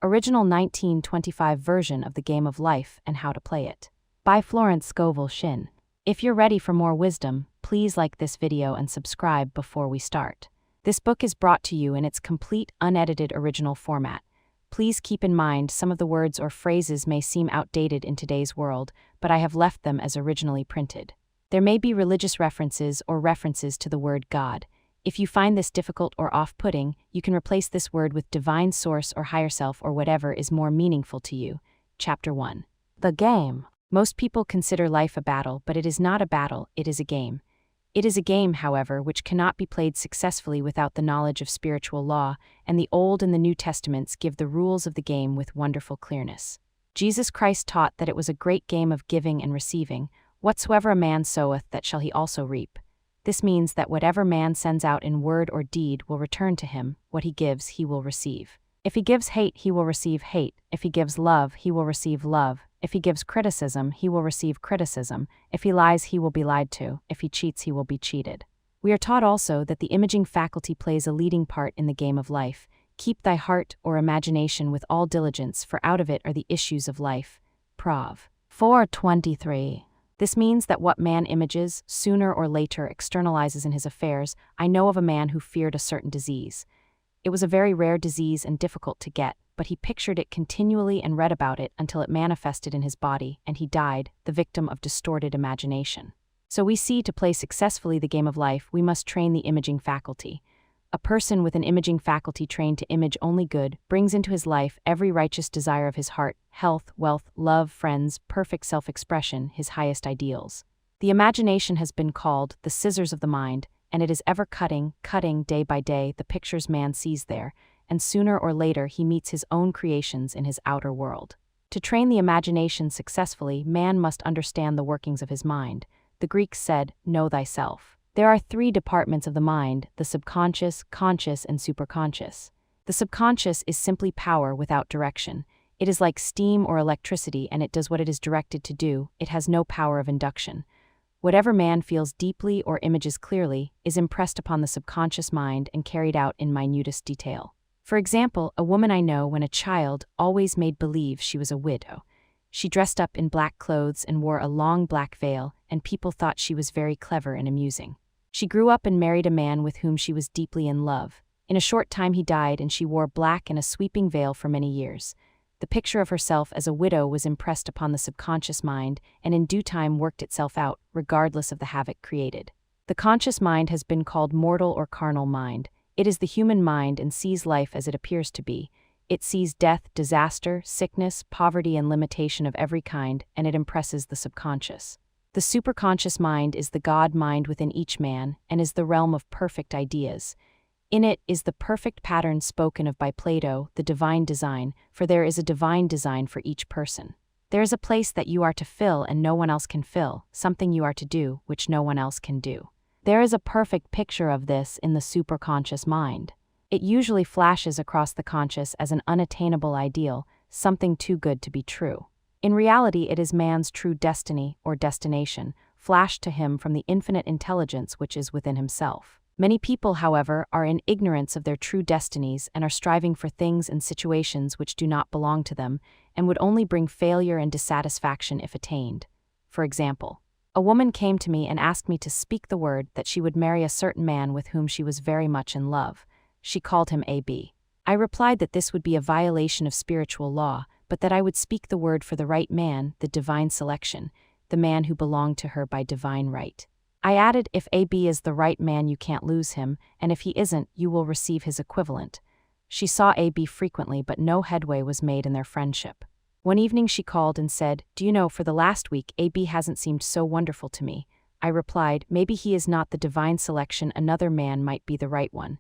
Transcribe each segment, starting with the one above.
Original 1925 version of the Game of Life and How to Play It. By Florence Scovel Shinn. If you're ready for more wisdom, please like this video and subscribe before we start. This book is brought to you in its complete, unedited original format. Please keep in mind some of the words or phrases may seem outdated in today's world, but I have left them as originally printed. There may be religious references or references to the word God. If you find this difficult or off-putting, you can replace this word with divine source or higher self or whatever is more meaningful to you. Chapter 1. The Game. Most people consider life a battle, but it is not a battle, it is a game. It is a game, however, which cannot be played successfully without the knowledge of spiritual law, and the Old and the New Testaments give the rules of the game with wonderful clearness. Jesus Christ taught that it was a great game of giving and receiving. Whatsoever a man soweth, that shall he also reap. This means that whatever man sends out in word or deed will return to him. What he gives, he will receive. If he gives hate, he will receive hate. If he gives love, he will receive love. If he gives criticism, he will receive criticism. If he lies, he will be lied to. If he cheats, he will be cheated. We are taught also that the imaging faculty plays a leading part in the game of life. Keep thy heart or imagination with all diligence, for out of it are the issues of life. Prov. 4:23. This means that what man images, sooner or later externalizes in his affairs. I know of a man who feared a certain disease. It was a very rare disease and difficult to get, but he pictured it continually and read about it until it manifested in his body, and he died, the victim of distorted imagination. So we see, to play successfully the game of life, we must train the imaging faculty. A person with an imaging faculty trained to image only good brings into his life every righteous desire of his heart, health, wealth, love, friends, perfect self-expression, his highest ideals. The imagination has been called the scissors of the mind, and it is ever cutting day by day the pictures man sees there, and sooner or later he meets his own creations in his outer world. To train the imagination successfully, man must understand the workings of his mind. The Greeks said, "Know thyself." There are three departments of the mind: the subconscious, conscious, and superconscious. The subconscious is simply power without direction. It is like steam or electricity, and it does what it is directed to do. It has no power of induction. Whatever man feels deeply or images clearly is impressed upon the subconscious mind and carried out in minutest detail. For example, a woman I know, when a child, always made believe she was a widow. She dressed up in black clothes and wore a long black veil, and people thought she was very clever and amusing. She grew up and married a man with whom she was deeply in love. In a short time he died, and she wore black and a sweeping veil for many years. The picture of herself as a widow was impressed upon the subconscious mind, and in due time worked itself out, regardless of the havoc created. The conscious mind has been called mortal or carnal mind. It is the human mind and sees life as it appears to be. It sees death, disaster, sickness, poverty, and limitation of every kind, and it impresses the subconscious. The superconscious mind is the God mind within each man, and is the realm of perfect ideas. In it is the perfect pattern spoken of by Plato, the divine design, for there is a divine design for each person. There is a place that you are to fill and no one else can fill, something you are to do which no one else can do. There is a perfect picture of this in the superconscious mind. It usually flashes across the conscious as an unattainable ideal, something too good to be true. In reality, it is man's true destiny or destination, flashed to him from the infinite intelligence which is within himself. Many people, however, are in ignorance of their true destinies and are striving for things and situations which do not belong to them and would only bring failure and dissatisfaction if attained. For example, a woman came to me and asked me to speak the word that she would marry a certain man with whom she was very much in love. She called him A.B. I replied that this would be a violation of spiritual law, but that I would speak the word for the right man, the divine selection, the man who belonged to her by divine right. I added, if A.B. is the right man, you can't lose him, and if he isn't, you will receive his equivalent. She saw A.B. frequently, but no headway was made in their friendship. One evening she called and said, "Do you know, for the last week, A.B. hasn't seemed so wonderful to me." I replied, "Maybe he is not the divine selection, another man might be the right one."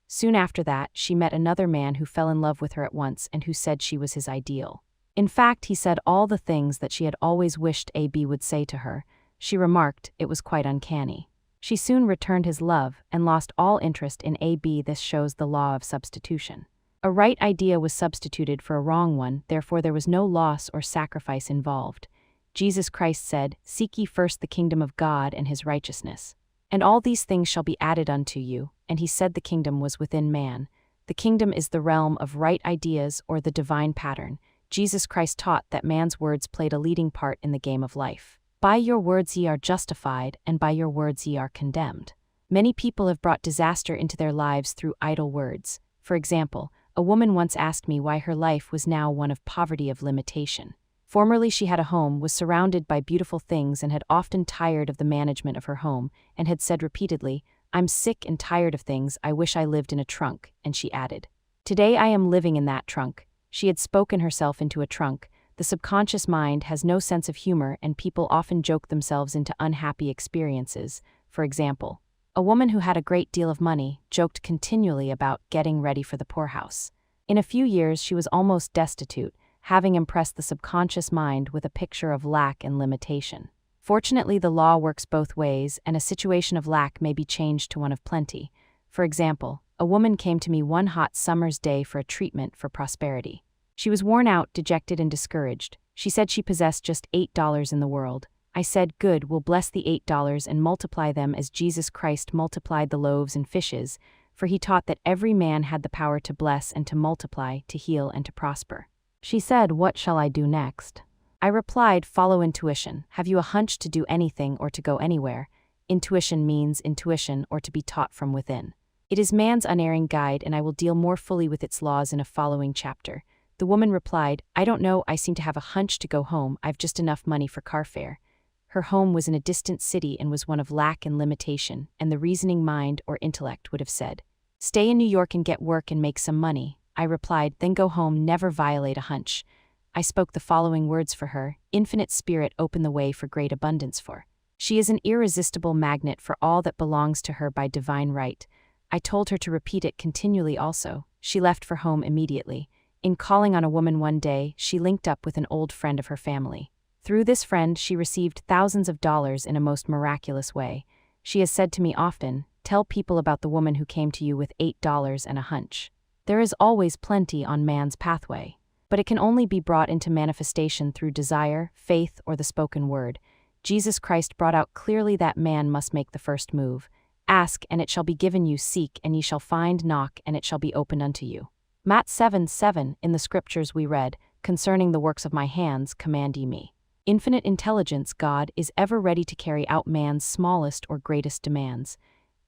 Soon after that, she met another man who fell in love with her at once and who said she was his ideal. In fact, he said all the things that she had always wished A.B. would say to her. She remarked it was quite uncanny. She soon returned his love and lost all interest in A.B. This shows the law of substitution. A right idea was substituted for a wrong one, therefore there was no loss or sacrifice involved. Jesus Christ said, "Seek ye first the kingdom of God and his righteousness, and all these things shall be added unto you," and he said the kingdom was within man. The kingdom is the realm of right ideas or the divine pattern. Jesus Christ taught that man's words played a leading part in the game of life. By your words ye are justified, and by your words ye are condemned. Many people have brought disaster into their lives through idle words. For example, a woman once asked me why her life was now one of poverty of limitation. Formerly she had a home, was surrounded by beautiful things, and had often tired of the management of her home, and had said repeatedly, "I'm sick and tired of things, I wish I lived in a trunk," and she added, "Today I am living in that trunk." She had spoken herself into a trunk. The subconscious mind has no sense of humor, and people often joke themselves into unhappy experiences. For example, a woman who had a great deal of money joked continually about getting ready for the poorhouse. In a few years she was almost destitute, having impressed the subconscious mind with a picture of lack and limitation. Fortunately, the law works both ways, and a situation of lack may be changed to one of plenty. For example, a woman came to me one hot summer's day for a treatment for prosperity. She was worn out, dejected, and discouraged. She said she possessed just $8 in the world. I said, "Good, we'll bless the $8 and multiply them as Jesus Christ multiplied the loaves and fishes, for he taught that every man had the power to bless and to multiply, to heal and to prosper." She said, "What shall I do next?" I replied, "Follow intuition. Have you a hunch to do anything or to go anywhere? Intuition means intuition, or to be taught from within. It is man's unerring guide, and I will deal more fully with its laws in a following chapter. The woman replied, "I don't know, I seem to have a hunch to go home. I've just enough money for car fare." Her home was in a distant city and was one of lack and limitation, and the reasoning mind or intellect would have said, "Stay in New York and get work and make some money." I replied, "Then go home, never violate a hunch." I spoke the following words for her: "Infinite Spirit, open the way for great abundance for." She is an irresistible magnet for all that belongs to her by divine right. I told her to repeat it continually also. She left for home immediately. In calling on a woman one day, she linked up with an old friend of her family. Through this friend, she received thousands of dollars in a most miraculous way. She has said to me often, "Tell people about the woman who came to you with $8 and a hunch." There is always plenty on man's pathway, but it can only be brought into manifestation through desire, faith, or the spoken word. Jesus Christ brought out clearly that man must make the first move. "Ask, and it shall be given you, seek, and ye shall find, knock, and it shall be opened unto you." Matt 7:7, in the scriptures we read, "Concerning the works of my hands command ye me." Infinite intelligence, God, is ever ready to carry out man's smallest or greatest demands.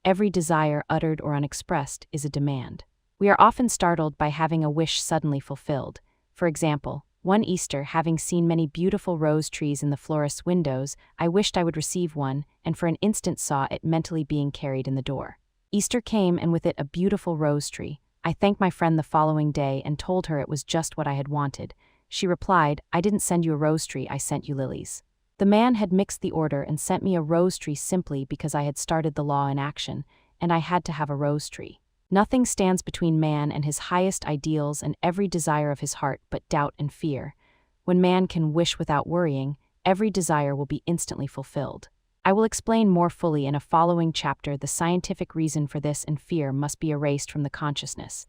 Every desire uttered or unexpressed is a demand. We are often startled by having a wish suddenly fulfilled. For example, one Easter, having seen many beautiful rose trees in the florist's windows, I wished I would receive one, and for an instant saw it mentally being carried in the door. Easter came, and with it a beautiful rose tree. I thanked my friend the following day and told her it was just what I had wanted. She replied, "I didn't send you a rose tree, I sent you lilies." The man had mixed the order and sent me a rose tree simply because I had started the law in action, and I had to have a rose tree. Nothing stands between man and his highest ideals and every desire of his heart but doubt and fear. When man can wish without worrying, every desire will be instantly fulfilled. I will explain more fully in a following chapter the scientific reason for this, and fear must be erased from the consciousness.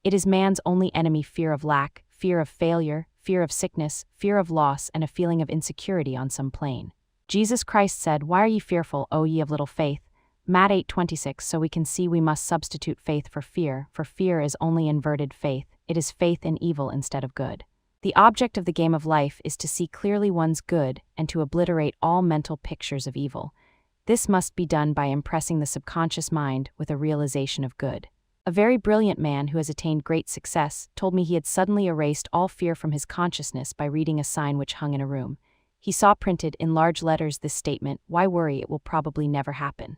It is man's only enemy: fear of lack, fear of failure, fear of sickness, fear of loss, and a feeling of insecurity on some plane. Jesus Christ said, "Why are ye fearful, O ye of little faith?" Matt 8:26. So we can see we must substitute faith for fear is only inverted faith. It is faith in evil instead of good. The object of the game of life is to see clearly one's good and to obliterate all mental pictures of evil. This must be done by impressing the subconscious mind with a realization of good. A very brilliant man who has attained great success told me he had suddenly erased all fear from his consciousness by reading a sign which hung in a room. He saw printed in large letters this statement, "Why worry, it will probably never happen."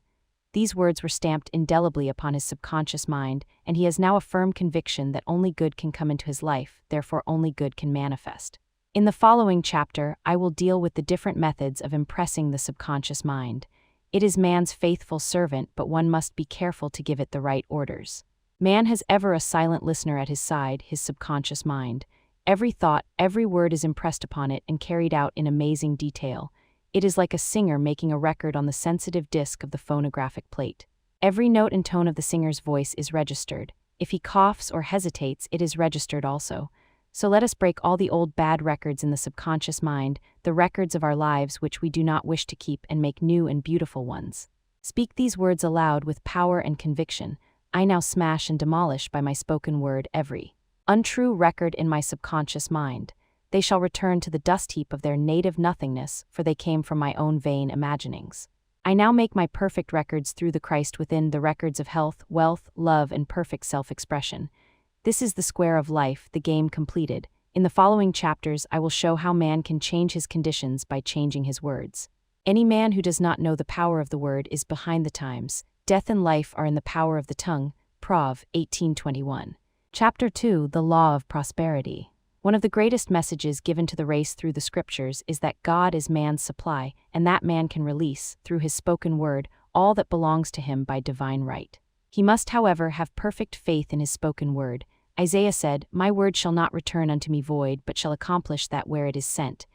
These words were stamped indelibly upon his subconscious mind, and he has now a firm conviction that only good can come into his life, therefore only good can manifest. In the following chapter, I will deal with the different methods of impressing the subconscious mind. It is man's faithful servant, but one must be careful to give it the right orders. Man has ever a silent listener at his side, his subconscious mind. Every thought, every word is impressed upon it and carried out in amazing detail. It is like a singer making a record on the sensitive disc of the phonographic plate. Every note and tone of the singer's voice is registered. If he coughs or hesitates, it is registered also. So let us break all the old bad records in the subconscious mind, the records of our lives which we do not wish to keep, and make new and beautiful ones. Speak these words aloud with power and conviction. I now smash and demolish by my spoken word every untrue record in my subconscious mind. They shall return to the dust heap of their native nothingness, for they came from my own vain imaginings. I now make my perfect records through the Christ within, the records of health, wealth, love, and perfect self-expression. This is the square of life, the game completed. In the following chapters, I will show how man can change his conditions by changing his words. Any man who does not know the power of the word is behind the times. Death and life are in the power of the tongue. Prov. 1821. Chapter 2, The Law of Prosperity. One of the greatest messages given to the race through the scriptures is that God is man's supply, and that man can release, through his spoken word, all that belongs to him by divine right. He must, however, have perfect faith in his spoken word. Isaiah said, "My word shall not return unto me void, but shall accomplish that where it is sent."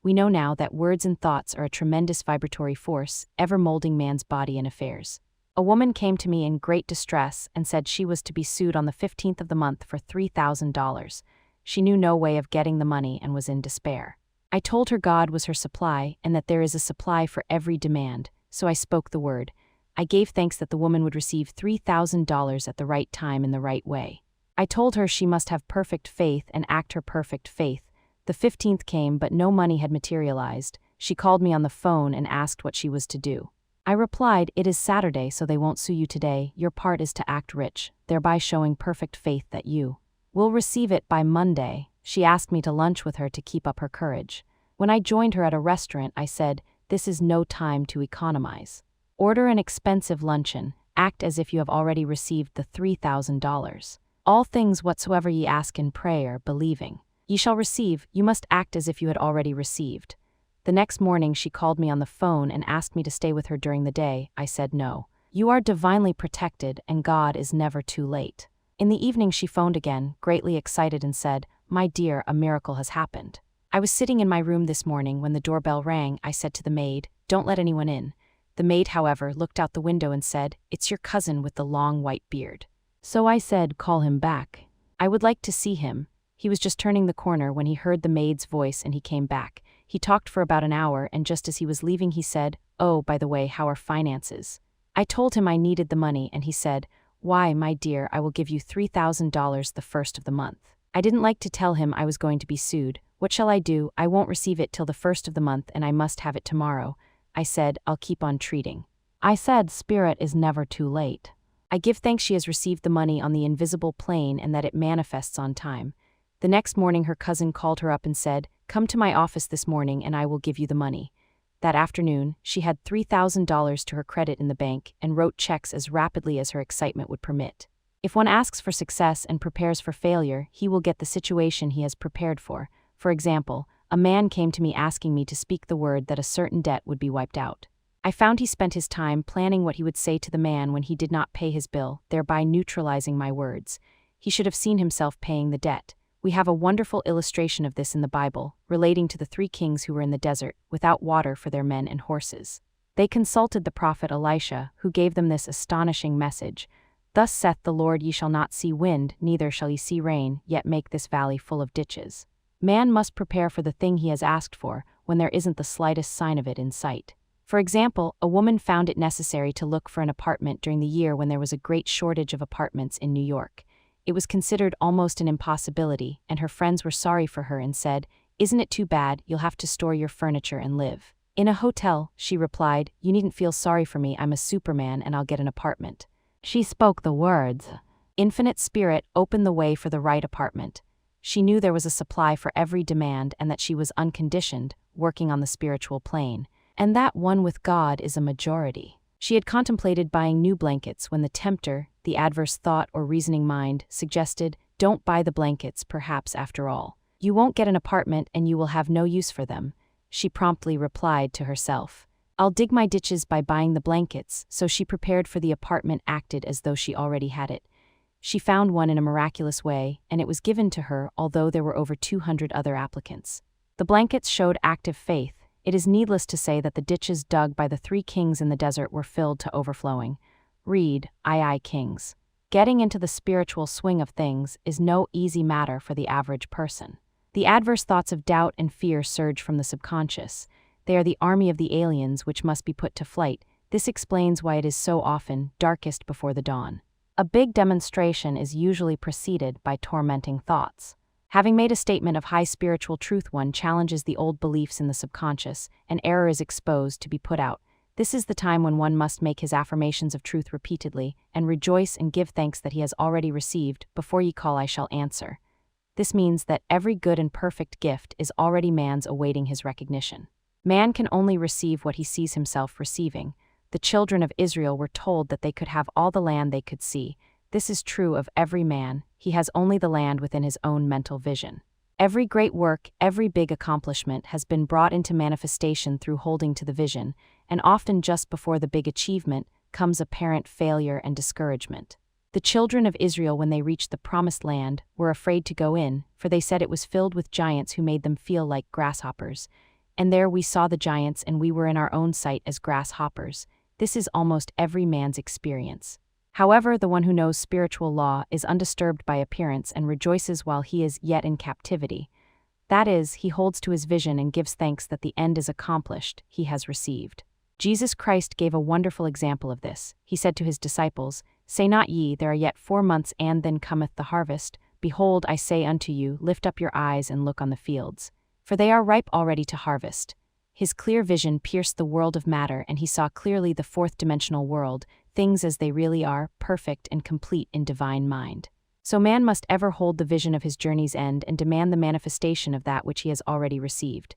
We know now that words and thoughts are a tremendous vibratory force, ever molding man's body and affairs. A woman came to me in great distress and said she was to be sued on the 15th of the month for $3,000. She knew no way of getting the money and was in despair. I told her God was her supply and that there is a supply for every demand, so I spoke the word. I gave thanks that the woman would receive $3,000 at the right time in the right way. I told her she must have perfect faith and act her perfect faith. The 15th came, but no money had materialized. She called me on the phone and asked what she was to do. I replied, "It is Saturday, so they won't sue you today. Your part is to act rich, thereby showing perfect faith that you will receive it by Monday." She asked me to lunch with her to keep up her courage. When I joined her at a restaurant, I said, "This is no time to economize. Order an expensive luncheon. Act as if you have already received the $3,000. All things whatsoever ye ask in prayer, believing, ye shall receive. You must act as if you had already received." The next morning she called me on the phone and asked me to stay with her during the day. I said no. You are divinely protected, and God is never too late. In the evening she phoned again, greatly excited, and said, "My dear, a miracle has happened. I was sitting in my room this morning when the doorbell rang. I said to the maid, 'Don't let anyone in.' The maid, however, looked out the window and said, 'It's your cousin with the long white beard.' So I said, 'Call him back. I would like to see him.' He was just turning the corner when he heard the maid's voice and he came back. He talked for about an hour, and just as he was leaving he said, 'Oh, by the way, how are finances?' I told him I needed the money, and he said, 'Why, my dear, I will give you $3,000 the first of the month.' I didn't like to tell him I was going to be sued. 'What shall I do? I won't receive it till the first of the month, and I must have it tomorrow.' I said, 'I'll keep on treating.' I said, 'Spirit is never too late.' I give thanks she has received the money on the invisible plane and that it manifests on time. The next morning her cousin called her up and said, 'Come to my office this morning and I will give you the money.' That afternoon, she had $3,000 to her credit in the bank and wrote checks as rapidly as her excitement would permit. If one asks for success and prepares for failure, he will get the situation he has prepared for. For example, a man came to me asking me to speak the word that a certain debt would be wiped out. I found he spent his time planning what he would say to the man when he did not pay his bill, thereby neutralizing my words. He should have seen himself paying the debt. We have a wonderful illustration of this in the Bible, relating to the 3 kings who were in the desert, without water for their men and horses. They consulted the prophet Elisha, who gave them this astonishing message. "Thus saith the Lord, ye shall not see wind, neither shall ye see rain, yet make this valley full of ditches." Man must prepare for the thing he has asked for, when there isn't the slightest sign of it in sight. For example, a woman found it necessary to look for an apartment during the year when there was a great shortage of apartments in New York. It was considered almost an impossibility, and her friends were sorry for her and said, "Isn't it too bad, you'll have to store your furniture and live in a hotel?" She replied, "You needn't feel sorry for me, I'm a Superman and I'll get an apartment." She spoke the words. Infinite Spirit opened the way for the right apartment. She knew there was a supply for every demand and that she was unconditioned, working on the spiritual plane. And that one with God is a majority. She had contemplated buying new blankets when the tempter, the adverse thought or reasoning mind, suggested, "Don't buy the blankets, perhaps after all. You won't get an apartment and you will have no use for them." She promptly replied to herself, "I'll dig my ditches by buying the blankets," so she prepared for the apartment, acted as though she already had it. She found one in a miraculous way, and it was given to her although there were over 200 other applicants. The blankets showed active faith. It is needless to say that the ditches dug by the 3 kings in the desert were filled to overflowing. Read, I Kings. Getting into the spiritual swing of things is no easy matter for the average person. The adverse thoughts of doubt and fear surge from the subconscious. They are the army of the aliens which must be put to flight. This explains why it is so often darkest before the dawn. A big demonstration is usually preceded by tormenting thoughts. Having made a statement of high spiritual truth, one challenges the old beliefs in the subconscious, and error is exposed to be put out. This is the time when one must make his affirmations of truth repeatedly, and rejoice and give thanks that he has already received. Before ye call, I shall answer. This means that every good and perfect gift is already man's, awaiting his recognition. Man can only receive what he sees himself receiving. The children of Israel were told that they could have all the land they could see. This is true of every man. He has only the land within his own mental vision. Every great work, every big accomplishment has been brought into manifestation through holding to the vision, and often just before the big achievement comes apparent failure and discouragement. The children of Israel, when they reached the promised land, were afraid to go in, for they said it was filled with giants who made them feel like grasshoppers. And there we saw the giants, and we were in our own sight as grasshoppers. This is almost every man's experience. However, the one who knows spiritual law is undisturbed by appearance and rejoices while he is yet in captivity. That is, he holds to his vision and gives thanks that the end is accomplished, he has received. Jesus Christ gave a wonderful example of this. He said to his disciples, Say not ye, there are yet 4 months, and then cometh the harvest. Behold, I say unto you, lift up your eyes and look on the fields, for they are ripe already to harvest. His clear vision pierced the world of matter, and he saw clearly the fourth-dimensional world, things as they really are, perfect and complete in divine mind. So man must ever hold the vision of his journey's end and demand the manifestation of that which he has already received.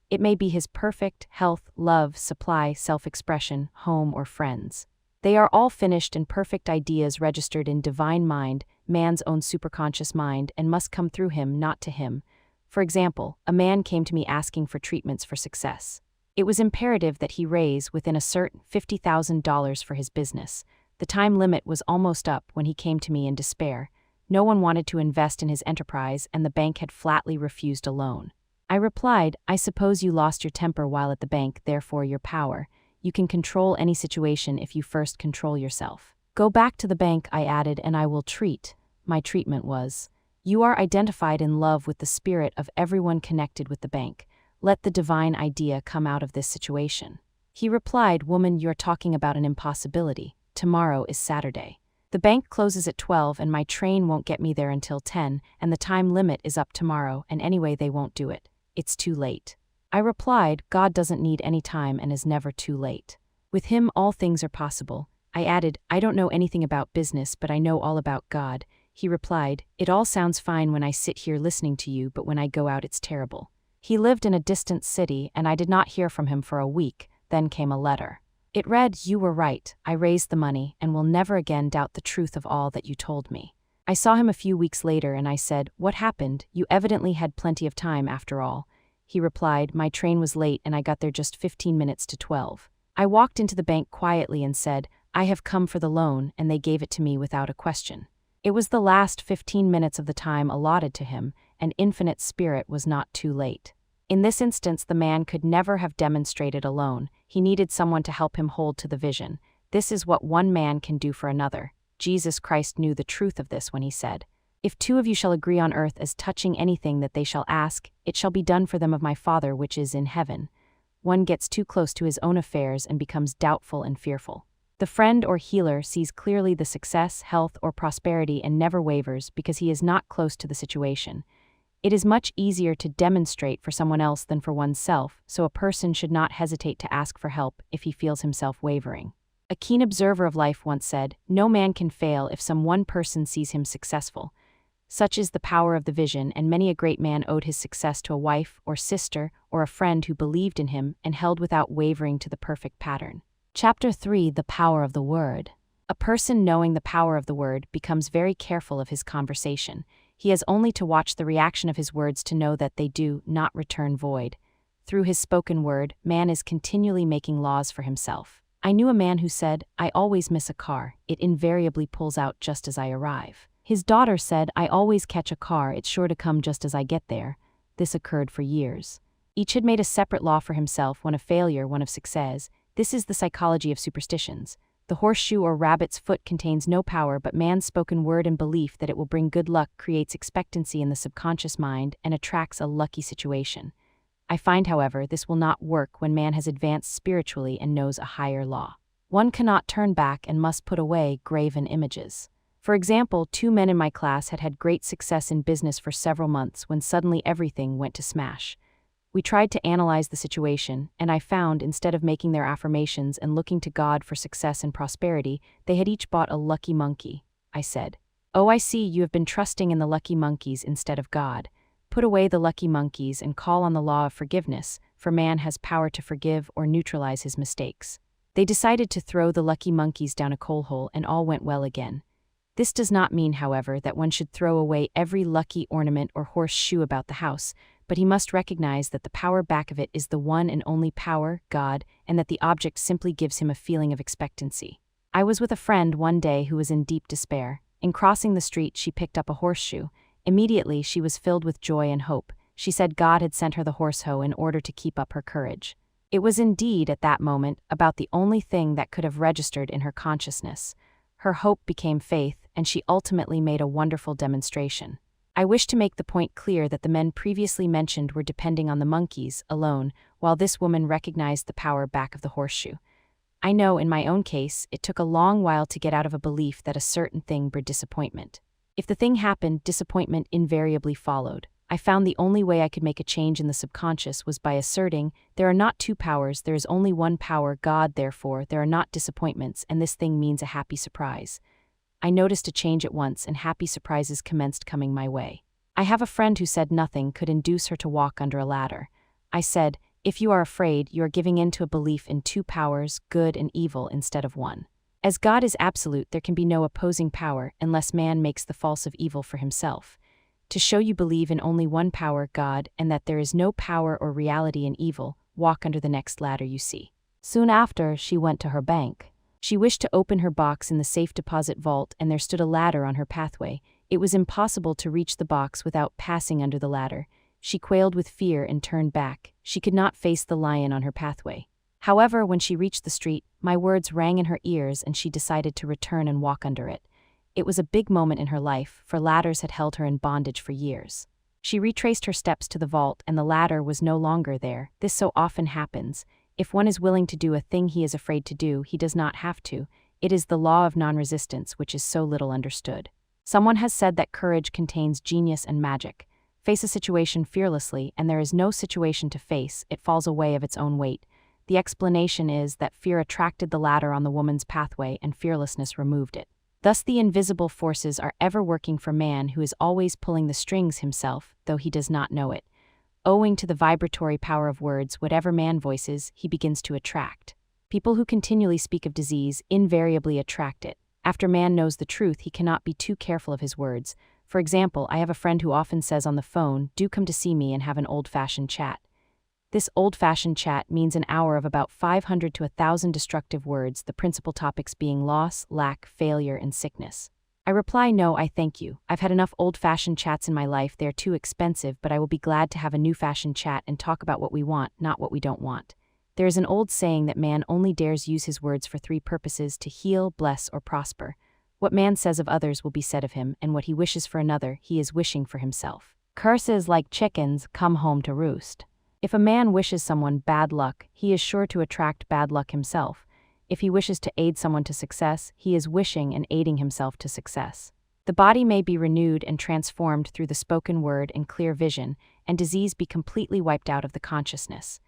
It may be his perfect health, love, supply, self-expression, home, or friends. They are all finished and perfect ideas registered in divine mind, man's own superconscious mind, and must come through him, not to him. For example, a man came to me asking for treatments for success. It was imperative that he raise within a certain $50,000 for his business. The time limit was almost up when he came to me in despair. No one wanted to invest in his enterprise, and the bank had flatly refused a loan. I replied, I suppose you lost your temper while at the bank, therefore your power. You can control any situation if you first control yourself. Go back to the bank, I added, and I will treat. My treatment was, you are identified in love with the spirit of everyone connected with the bank. Let the divine idea come out of this situation. He replied, Woman, you're talking about an impossibility. Tomorrow is Saturday. The bank closes at 12 and my train won't get me there until 10, and the time limit is up tomorrow, and anyway they won't do it. It's too late. I replied, God doesn't need any time and is never too late. With him all things are possible. I added, I don't know anything about business, but I know all about God. He replied, It all sounds fine when I sit here listening to you, but when I go out it's terrible. He lived in a distant city, and I did not hear from him for a week. Then came a letter. It read, You were right, I raised the money, and will never again doubt the truth of all that you told me. I saw him a few weeks later, and I said, What happened? You evidently had plenty of time after all. He replied, My train was late, and I got there just 15 minutes to 12. I walked into the bank quietly and said, I have come for the loan, and they gave it to me without a question. It was the last 15 minutes of the time allotted to him, and infinite spirit was not too late. In this instance, the man could never have demonstrated alone. He needed someone to help him hold to the vision. This is what one man can do for another. Jesus Christ knew the truth of this when he said, If 2 of you shall agree on earth as touching anything that they shall ask, it shall be done for them of my Father which is in heaven. One gets too close to his own affairs and becomes doubtful and fearful. The friend or healer sees clearly the success, health, or prosperity and never wavers because he is not close to the situation. It is much easier to demonstrate for someone else than for oneself, so a person should not hesitate to ask for help if he feels himself wavering. A keen observer of life once said, No man can fail if some one person sees him successful. Such is the power of the vision, and many a great man owed his success to a wife or sister or a friend who believed in him and held without wavering to the perfect pattern. Chapter 3: The Power of the Word. A person knowing the power of the word becomes very careful of his conversation. He has only to watch the reaction of his words to know that they do not return void. Through his spoken word, man is continually making laws for himself. I knew a man who said, I always miss a car, it invariably pulls out just as I arrive. His daughter said, I always catch a car, it's sure to come just as I get there. This occurred for years. Each had made a separate law for himself, one of failure, one of success. This is the psychology of superstitions. The horseshoe or rabbit's foot contains no power, but man's spoken word and belief that it will bring good luck creates expectancy in the subconscious mind and attracts a lucky situation. I find, however, this will not work when man has advanced spiritually and knows a higher law. One cannot turn back and must put away graven images. For example, two men in my class had had great success in business for several months when suddenly everything went to smash. We tried to analyze the situation, and I found instead of making their affirmations and looking to God for success and prosperity, they had each bought a lucky monkey. I said, "Oh, I see, you have been trusting in the lucky monkeys instead of God. Put away the lucky monkeys and call on the law of forgiveness, for man has power to forgive or neutralize his mistakes." They decided to throw the lucky monkeys down a coal hole, and all went well again. This does not mean, however, that one should throw away every lucky ornament or horseshoe about the house, but he must recognize that the power back of it is the one and only power, God, and that the object simply gives him a feeling of expectancy. I was with a friend one day who was in deep despair. In crossing the street, she picked up a horseshoe. Immediately, she was filled with joy and hope. She said God had sent her the horsehoe in order to keep up her courage. It was indeed, at that moment, about the only thing that could have registered in her consciousness. Her hope became faith, and she ultimately made a wonderful demonstration. I wish to make the point clear that the men previously mentioned were depending on the monkeys alone, while this woman recognized the power back of the horseshoe. I know in my own case, it took a long while to get out of a belief that a certain thing bred disappointment. If the thing happened, disappointment invariably followed. I found the only way I could make a change in the subconscious was by asserting, there are not two powers, there is only one power, God, therefore, there are not disappointments, and this thing means a happy surprise. I noticed a change at once, and happy surprises commenced coming my way. I have a friend who said nothing could induce her to walk under a ladder. I said, if you are afraid, you are giving in to a belief in two powers, good and evil, instead of one. As God is absolute, there can be no opposing power unless man makes the false of evil for himself. To show you believe in only one power, God, and that there is no power or reality in evil, walk under the next ladder you see. Soon after, she went to her bank. She wished to open her box in the safe deposit vault, and there stood a ladder on her pathway. It was impossible to reach the box without passing under the ladder. She quailed with fear and turned back. She could not face the lion on her pathway. However, when she reached the street, my words rang in her ears and she decided to return and walk under it. It was a big moment in her life, for ladders had held her in bondage for years. She retraced her steps to the vault, and the ladder was no longer there. This so often happens. If one is willing to do a thing he is afraid to do, he does not have to. It is the law of nonresistance, which is so little understood. Someone has said that courage contains genius and magic. Face a situation fearlessly, and there is no situation to face, it falls away of its own weight. The explanation is that fear attracted the ladder on the woman's pathway and fearlessness removed it. Thus the invisible forces are ever working for man, who is always pulling the strings himself, though he does not know it. Owing to the vibratory power of words, whatever man voices, he begins to attract. People who continually speak of disease invariably attract it. After man knows the truth, he cannot be too careful of his words. For example, I have a friend who often says on the phone, "Do come to see me and have an old-fashioned chat." This old-fashioned chat means an hour of about 500 to 1,000 destructive words, the principal topics being loss, lack, failure, and sickness. I reply, no, I thank you. I've had enough old-fashioned chats in my life, they are too expensive, but I will be glad to have a new-fashioned chat and talk about what we want, not what we don't want. There is an old saying that man only dares use his words for three purposes: to heal, bless, or prosper. What man says of others will be said of him, and what he wishes for another, he is wishing for himself. Curses, like chickens, come home to roost. If a man wishes someone bad luck, he is sure to attract bad luck himself. If he wishes to aid someone to success, he is wishing and aiding himself to success. The body may be renewed and transformed through the spoken word and clear vision, and disease be completely wiped out of the consciousness.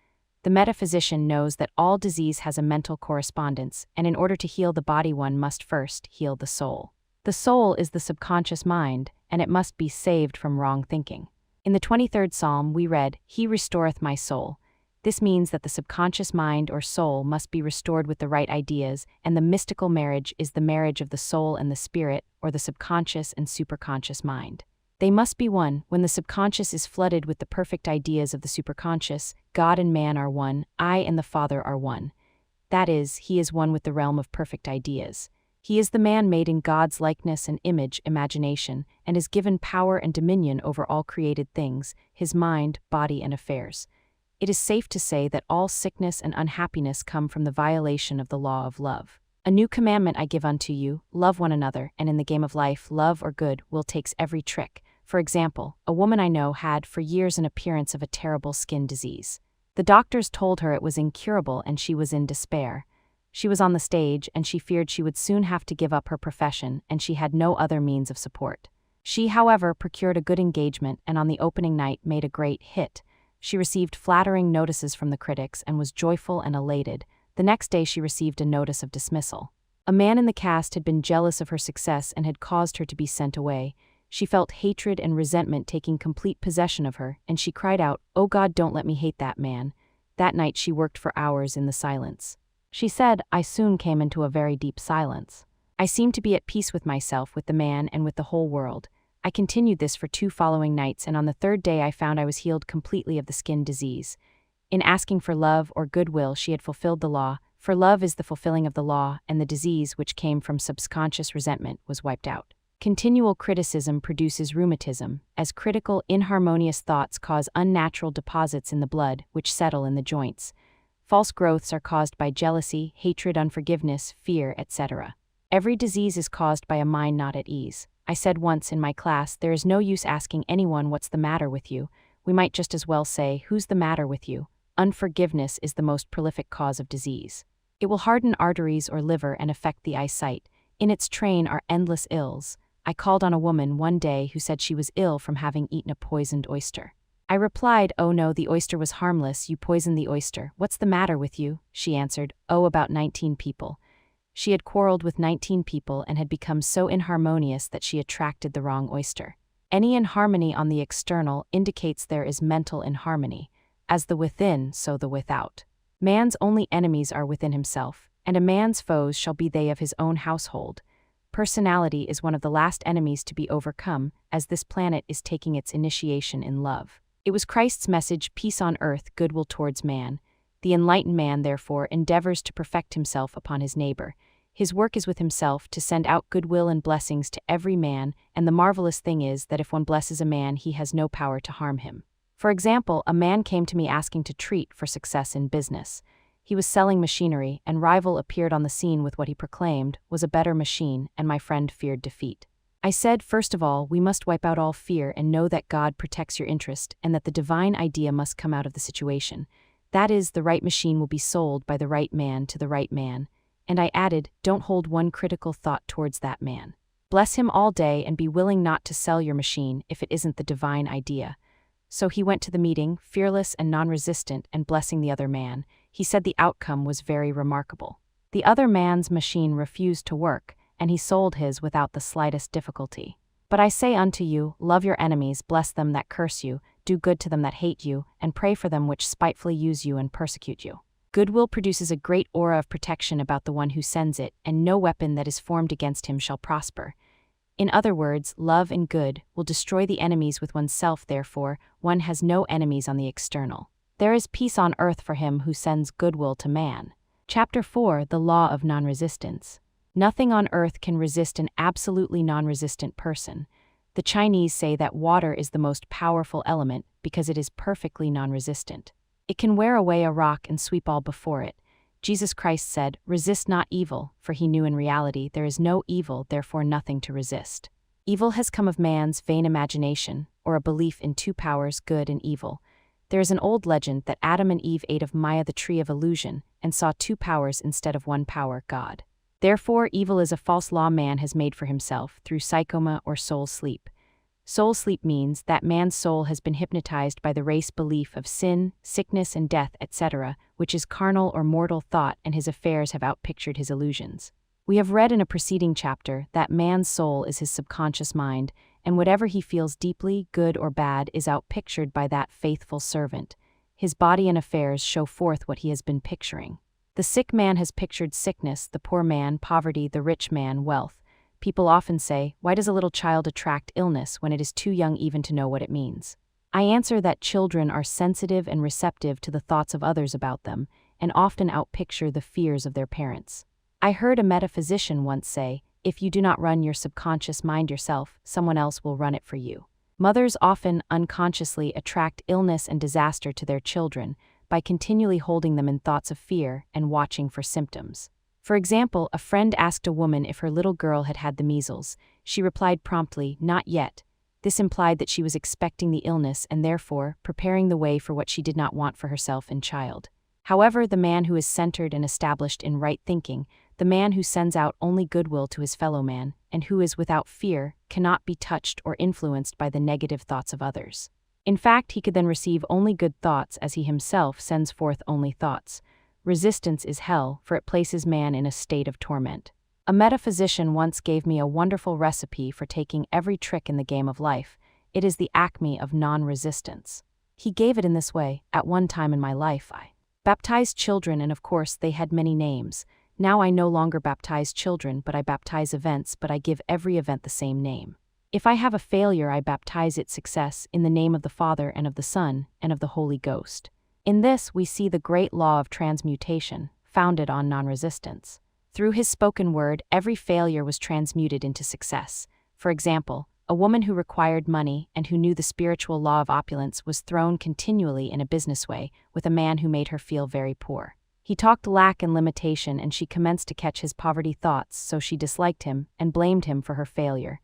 The metaphysician knows that all disease has a mental correspondence, and in order to heal the body one must first heal the soul. The soul is the subconscious mind, and it must be saved from wrong thinking. In the 23rd Psalm we read, "He restoreth my soul." This means that the subconscious mind or soul must be restored with the right ideas, and the mystical marriage is the marriage of the soul and the spirit, or the subconscious and superconscious mind. They must be one. When the subconscious is flooded with the perfect ideas of the superconscious, God and man are one, I and the Father are one. That is, he is one with the realm of perfect ideas. He is the man made in God's likeness and image, imagination, and is given power and dominion over all created things, his mind, body, and affairs. It is safe to say that all sickness and unhappiness come from the violation of the law of love. A new commandment I give unto you, love one another, and in the game of life, love or good will takes every trick. For example, a woman I know had for years an appearance of a terrible skin disease. The doctors told her it was incurable and she was in despair. She was on the stage, and she feared she would soon have to give up her profession, and she had no other means of support. She, however, procured a good engagement and on the opening night made a great hit. She received flattering notices from the critics and was joyful and elated. The next day she received a notice of dismissal. A man in the cast had been jealous of her success and had caused her to be sent away. She felt hatred and resentment taking complete possession of her, and she cried out, "Oh God, don't let me hate that man." That night she worked for hours in the silence. She said, "I soon came into a very deep silence. I seemed to be at peace with myself, with the man, and with the whole world. I continued this for 2 following nights, and on the 3rd day I found I was healed completely of the skin disease. In asking for love or goodwill, she had fulfilled the law, for love is the fulfilling of the law, and the disease which came from subconscious resentment was wiped out." Continual criticism produces rheumatism, as critical, inharmonious thoughts cause unnatural deposits in the blood, which settle in the joints. False growths are caused by jealousy, hatred, unforgiveness, fear, etc. Every disease is caused by a mind not at ease. I said once in my class, there is no use asking anyone what's the matter with you. We might just as well say, who's the matter with you? Unforgiveness is the most prolific cause of disease. It will harden arteries or liver and affect the eyesight. In its train are endless ills. I called on a woman one day who said she was ill from having eaten a poisoned oyster. I replied, "Oh no, the oyster was harmless, you poisoned the oyster. What's the matter with you?" She answered, "Oh, about 19 people. She had quarreled with 19 people and had become so inharmonious that she attracted the wrong oyster. Any inharmony on the external indicates there is mental inharmony. As the within, so the without. Man's only enemies are within himself, and a man's foes shall be they of his own household. Personality is one of the last enemies to be overcome, as this planet is taking its initiation in love. It was Christ's message, peace on earth, goodwill towards man. The enlightened man, therefore, endeavors to perfect himself upon his neighbor. His work is with himself, to send out goodwill and blessings to every man, and the marvelous thing is that if one blesses a man, he has no power to harm him. For example, a man came to me asking to treat for success in business. He was selling machinery, and rival appeared on the scene with what he proclaimed was a better machine, and my friend feared defeat. I said, first of all, we must wipe out all fear and know that God protects your interest and that the divine idea must come out of the situation. That is, the right machine will be sold by the right man to the right man. And I added, don't hold one critical thought towards that man. Bless him all day and be willing not to sell your machine if it isn't the divine idea. So he went to the meeting, fearless and non-resistant, and blessing the other man. He said the outcome was very remarkable. The other man's machine refused to work, and he sold his without the slightest difficulty. But I say unto you, love your enemies, bless them that curse you, do good to them that hate you, and pray for them which spitefully use you and persecute you. Goodwill produces a great aura of protection about the one who sends it, and no weapon that is formed against him shall prosper. In other words, love and good will destroy the enemies with oneself, therefore, one has no enemies on the external. There is peace on earth for him who sends goodwill to man. Chapter 4, The Law of Nonresistance. Nothing on earth can resist an absolutely non-resistant person. The Chinese say that water is the most powerful element because it is perfectly non-resistant. It can wear away a rock and sweep all before it. Jesus Christ said, resist not evil, for he knew in reality there is no evil, therefore nothing to resist. Evil has come of man's vain imagination, or a belief in two powers, good and evil. There is an old legend that Adam and Eve ate of Maya, the tree of illusion, and saw two powers instead of one power, God. Therefore, evil is a false law man has made for himself through psychoma or soul sleep. Soul sleep means that man's soul has been hypnotized by the race belief of sin, sickness and death, etc., which is carnal or mortal thought, and his affairs have outpictured his illusions. We have read in a preceding chapter that man's soul is his subconscious mind, and whatever he feels deeply, good or bad, is outpictured by that faithful servant. His body and affairs show forth what he has been picturing. The sick man has pictured sickness, the poor man, poverty, the rich man, wealth. People often say, why does a little child attract illness when it is too young even to know what it means? I answer that children are sensitive and receptive to the thoughts of others about them, and often outpicture the fears of their parents. I heard a metaphysician once say, if you do not run your subconscious mind yourself, someone else will run it for you. Mothers often unconsciously attract illness and disaster to their children by continually holding them in thoughts of fear and watching for symptoms. For example, a friend asked a woman if her little girl had had the measles. She replied promptly, not yet. This implied that she was expecting the illness and therefore preparing the way for what she did not want for herself and child. However, the man who is centered and established in right thinking, the man who sends out only goodwill to his fellow man, and who is without fear, cannot be touched or influenced by the negative thoughts of others. In fact, he could then receive only good thoughts as he himself sends forth only thoughts. Resistance is hell, for it places man in a state of torment. A metaphysician once gave me a wonderful recipe for taking every trick in the game of life. It is the acme of non-resistance. He gave it in this way: at one time in my life I baptized children, and of course they had many names. Now I no longer baptize children, but I baptize events, but I give every event the same name. If I have a failure, I baptize it success, in the name of the Father and of the Son and of the Holy Ghost. In this we see the great law of transmutation, founded on non-resistance. Through his spoken word, every failure was transmuted into success. For example, a woman who required money and who knew the spiritual law of opulence was thrown continually in a business way with a man who made her feel very poor. He talked lack and limitation, and she commenced to catch his poverty thoughts, so she disliked him and blamed him for her failure.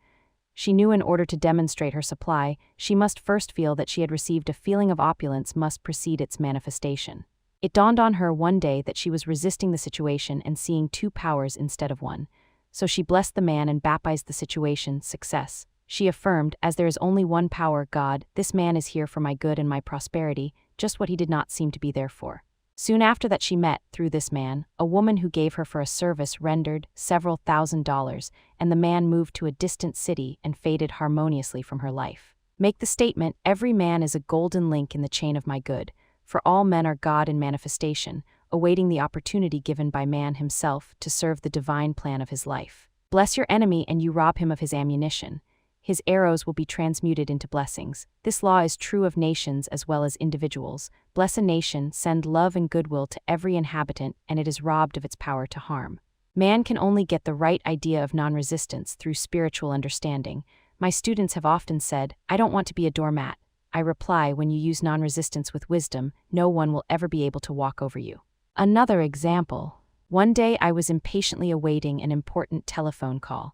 She knew in order to demonstrate her supply, she must first feel that she had received a feeling of opulence must precede its manifestation. It dawned on her one day that she was resisting the situation and seeing two powers instead of one. So she blessed the man and baptized the situation success. She affirmed, as there is only one power, God, this man is here for my good and my prosperity, just what he did not seem to be there for. Soon after that she met, through this man, a woman who gave her for a service rendered several $1,000s, and the man moved to a distant city and faded harmoniously from her life. Make the statement, every man is a golden link in the chain of my good, for all men are God in manifestation, awaiting the opportunity given by man himself to serve the divine plan of his life. Bless your enemy and you rob him of his ammunition. His arrows will be transmuted into blessings. This law is true of nations as well as individuals. Bless a nation, send love and goodwill to every inhabitant, and it is robbed of its power to harm. Man can only get the right idea of non-resistance through spiritual understanding. My students have often said, I don't want to be a doormat. I reply, when you use non-resistance with wisdom, no one will ever be able to walk over you. Another example. One day I was impatiently awaiting an important telephone call.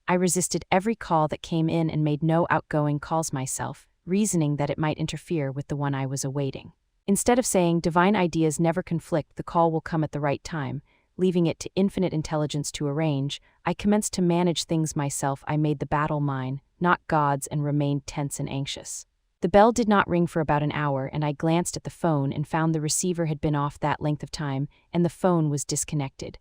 I resisted every call that came in and made no outgoing calls myself, reasoning that it might interfere with the one I was awaiting. Instead of saying, divine ideas never conflict, the call will come at the right time, leaving it to infinite intelligence to arrange, I commenced to manage things myself. I made the battle mine, not God's, and remained tense and anxious. The bell did not ring for about an hour, and I glanced at the phone and found the receiver had been off that length of time, and the phone was disconnected.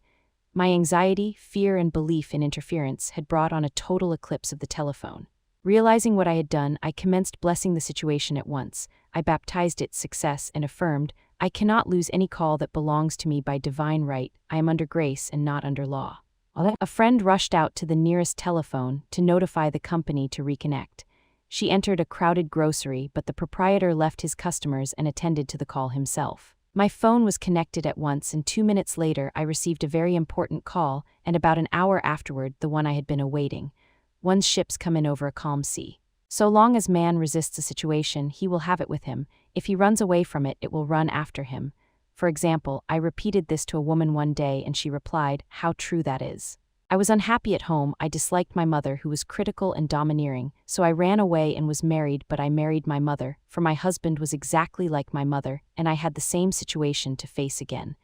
My anxiety, fear, and belief in interference had brought on a total eclipse of the telephone. Realizing what I had done, I commenced blessing the situation at once. I baptized it success and affirmed, I cannot lose any call that belongs to me by divine right. I am under grace and not under law. A friend rushed out to the nearest telephone to notify the company to reconnect. She entered a crowded grocery, but the proprietor left his customers and attended to the call himself. My phone was connected at once, and 2 minutes later I received a very important call, and about an hour afterward the one I had been awaiting. One's ships come in over a calm sea. So long as man resists a situation, he will have it with him. If he runs away from it, it will run after him. For example, I repeated this to a woman one day, and she replied, how true that is. I was unhappy at home. I disliked my mother, who was critical and domineering, so I ran away and was married, but I married my mother, for my husband was exactly like my mother, and I had the same situation to face again.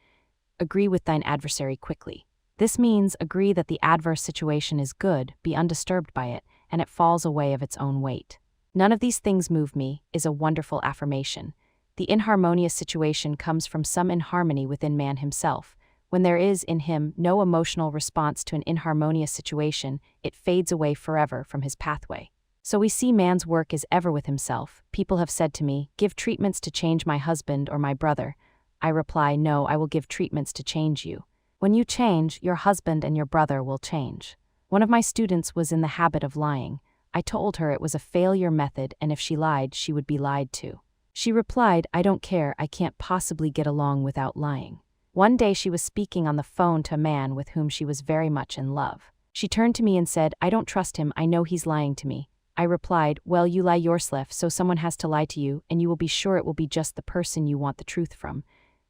Agree with thine adversary quickly. This means agree that the adverse situation is good, be undisturbed by it, and it falls away of its own weight. None of these things move me, is a wonderful affirmation. The inharmonious situation comes from some inharmony within man himself. When there is, in him, no emotional response to an inharmonious situation, it fades away forever from his pathway. So we see man's work is ever with himself. People have said to me, give treatments to change my husband or my brother. I reply, no, I will give treatments to change you. When you change, your husband and your brother will change. One of my students was in the habit of lying. I told her it was a failure method, and if she lied, she would be lied to. She replied, I don't care, I can't possibly get along without lying. One day she was speaking on the phone to a man with whom she was very much in love. She turned to me and said, I don't trust him, I know he's lying to me. I replied, well, you lie yourself, so someone has to lie to you, and you will be sure it will be just the person you want the truth from.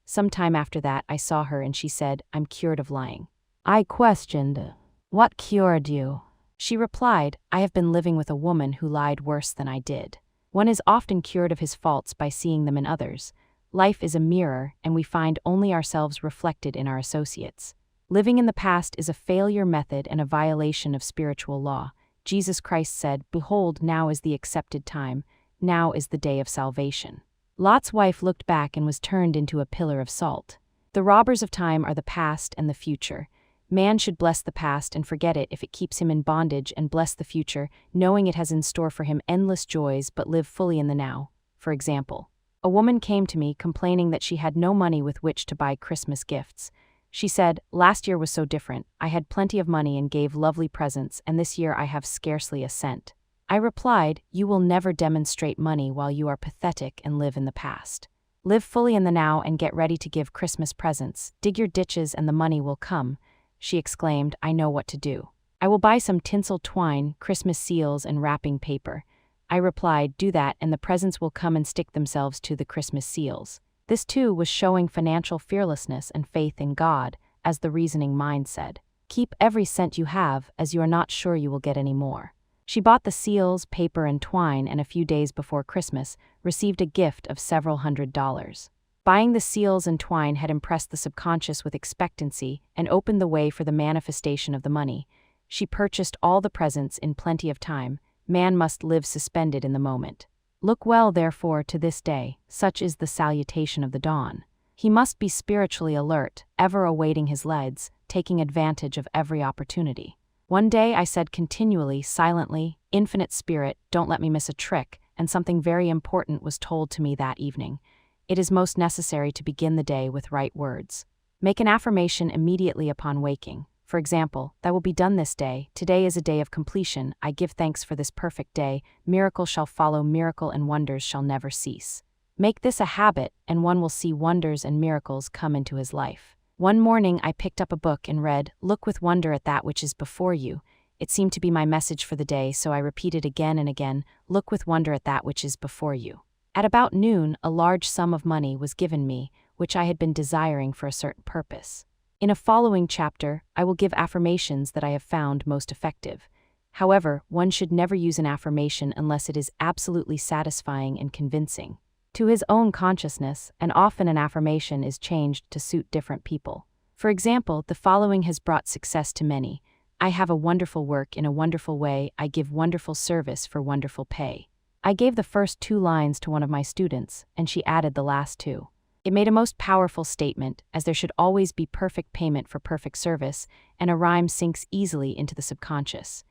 Some time after that, I saw her and she said, I'm cured of lying. I questioned, what cured you? She replied, I have been living with a woman who lied worse than I did. One is often cured of his faults by seeing them in others. Life is a mirror, and we find only ourselves reflected in our associates. Living in the past is a failure method and a violation of spiritual law. Jesus Christ said, "Behold, now is the accepted time, now is the day of salvation." Lot's wife looked back and was turned into a pillar of salt. The robbers of time are the past and the future. Man should bless the past and forget it if it keeps him in bondage, and bless the future, knowing it has in store for him endless joys, but live fully in the now. For example, a woman came to me complaining that she had no money with which to buy Christmas gifts. She said, "Last year was so different. I had plenty of money and gave lovely presents, and this year I have scarcely a cent." I replied, "You will never demonstrate money while you are pathetic and live in the past. Live fully in the now and get ready to give Christmas presents. Dig your ditches and the money will come." She exclaimed, "I know what to do. I will buy some tinsel twine, Christmas seals, and wrapping paper." I replied, "Do that and the presents will come and stick themselves to the Christmas seals." This too was showing financial fearlessness and faith in God, as the reasoning mind said. Keep every cent you have, as you are not sure you will get any more. She bought the seals, paper, and twine, and a few days before Christmas, received a gift of several $100s. Buying the seals and twine had impressed the subconscious with expectancy and opened the way for the manifestation of the money. She purchased all the presents in plenty of time. Man must live suspended in the moment. Look well, therefore, to this day, such is the salutation of the dawn. He must be spiritually alert, ever awaiting his leads, taking advantage of every opportunity. One day I said continually, silently, "Infinite Spirit, don't let me miss a trick," and something very important was told to me that evening. It is most necessary to begin the day with right words. Make an affirmation immediately upon waking. For example, "That will be done this day. Today is a day of completion. I give thanks for this perfect day. Miracle shall follow miracle, and wonders shall never cease." Make this a habit, and one will see wonders and miracles come into his life. One morning I picked up a book and read, "Look with wonder at that which is before you." It seemed to be my message for the day, so I repeated again and again, "Look with wonder at that which is before you." At about noon, a large sum of money was given me, which I had been desiring for a certain purpose. In a following chapter, I will give affirmations that I have found most effective. However, one should never use an affirmation unless it is absolutely satisfying and convincing to his own consciousness, and often an affirmation is changed to suit different people. For example, the following has brought success to many. "I have a wonderful work in a wonderful way. I give wonderful service for wonderful pay." I gave the first 2 lines to one of my students, and she added the last 2. It made a most powerful statement, as there should always be perfect payment for perfect service, and a rhyme sinks easily into the subconscious.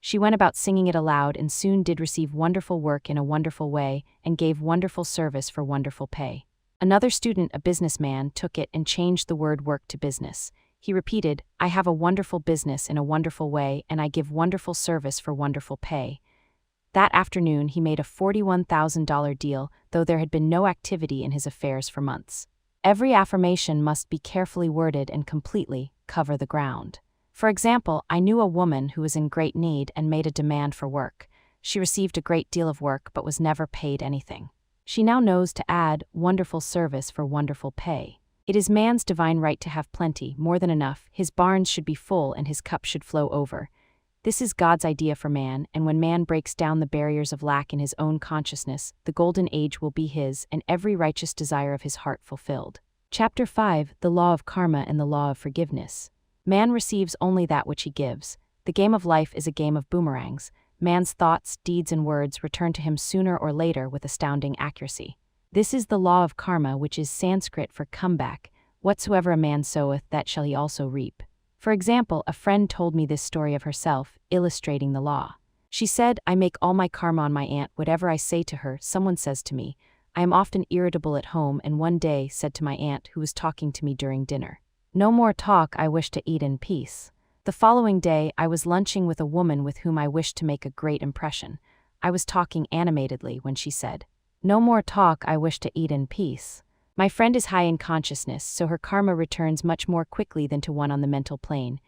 She went about singing it aloud and soon did receive wonderful work in a wonderful way and gave wonderful service for wonderful pay. Another student, a businessman, took it and changed the word work to business. He repeated, "I have a wonderful business in a wonderful way and I give wonderful service for wonderful pay." That afternoon he made a $41,000 deal, though there had been no activity in his affairs for months. Every affirmation must be carefully worded and completely cover the ground. For example, I knew a woman who was in great need and made a demand for work. She received a great deal of work but was never paid anything. She now knows to add wonderful service for wonderful pay. It is man's divine right to have plenty, more than enough. His barns should be full and his cup should flow over. This is God's idea for man, and when man breaks down the barriers of lack in his own consciousness, the golden age will be his and every righteous desire of his heart fulfilled. Chapter 5, The Law of Karma and the Law of Forgiveness. Man receives only that which he gives. The game of life is a game of boomerangs. Man's thoughts, deeds, and words return to him sooner or later with astounding accuracy. This is the law of karma, which is Sanskrit for comeback. Whatsoever a man soweth, that shall he also reap. For example, a friend told me this story of herself, illustrating the law. She said, "I make all my karma on my aunt. Whatever I say to her, someone says to me. I am often irritable at home, and one day said to my aunt, who was talking to me during dinner, 'No more talk, I wish to eat in peace.' The following day, I was lunching with a woman with whom I wished to make a great impression. I was talking animatedly when she said, 'No more talk, I wish to eat in peace.' My friend is high in consciousness, so her karma returns much more quickly than to one on the mental plane.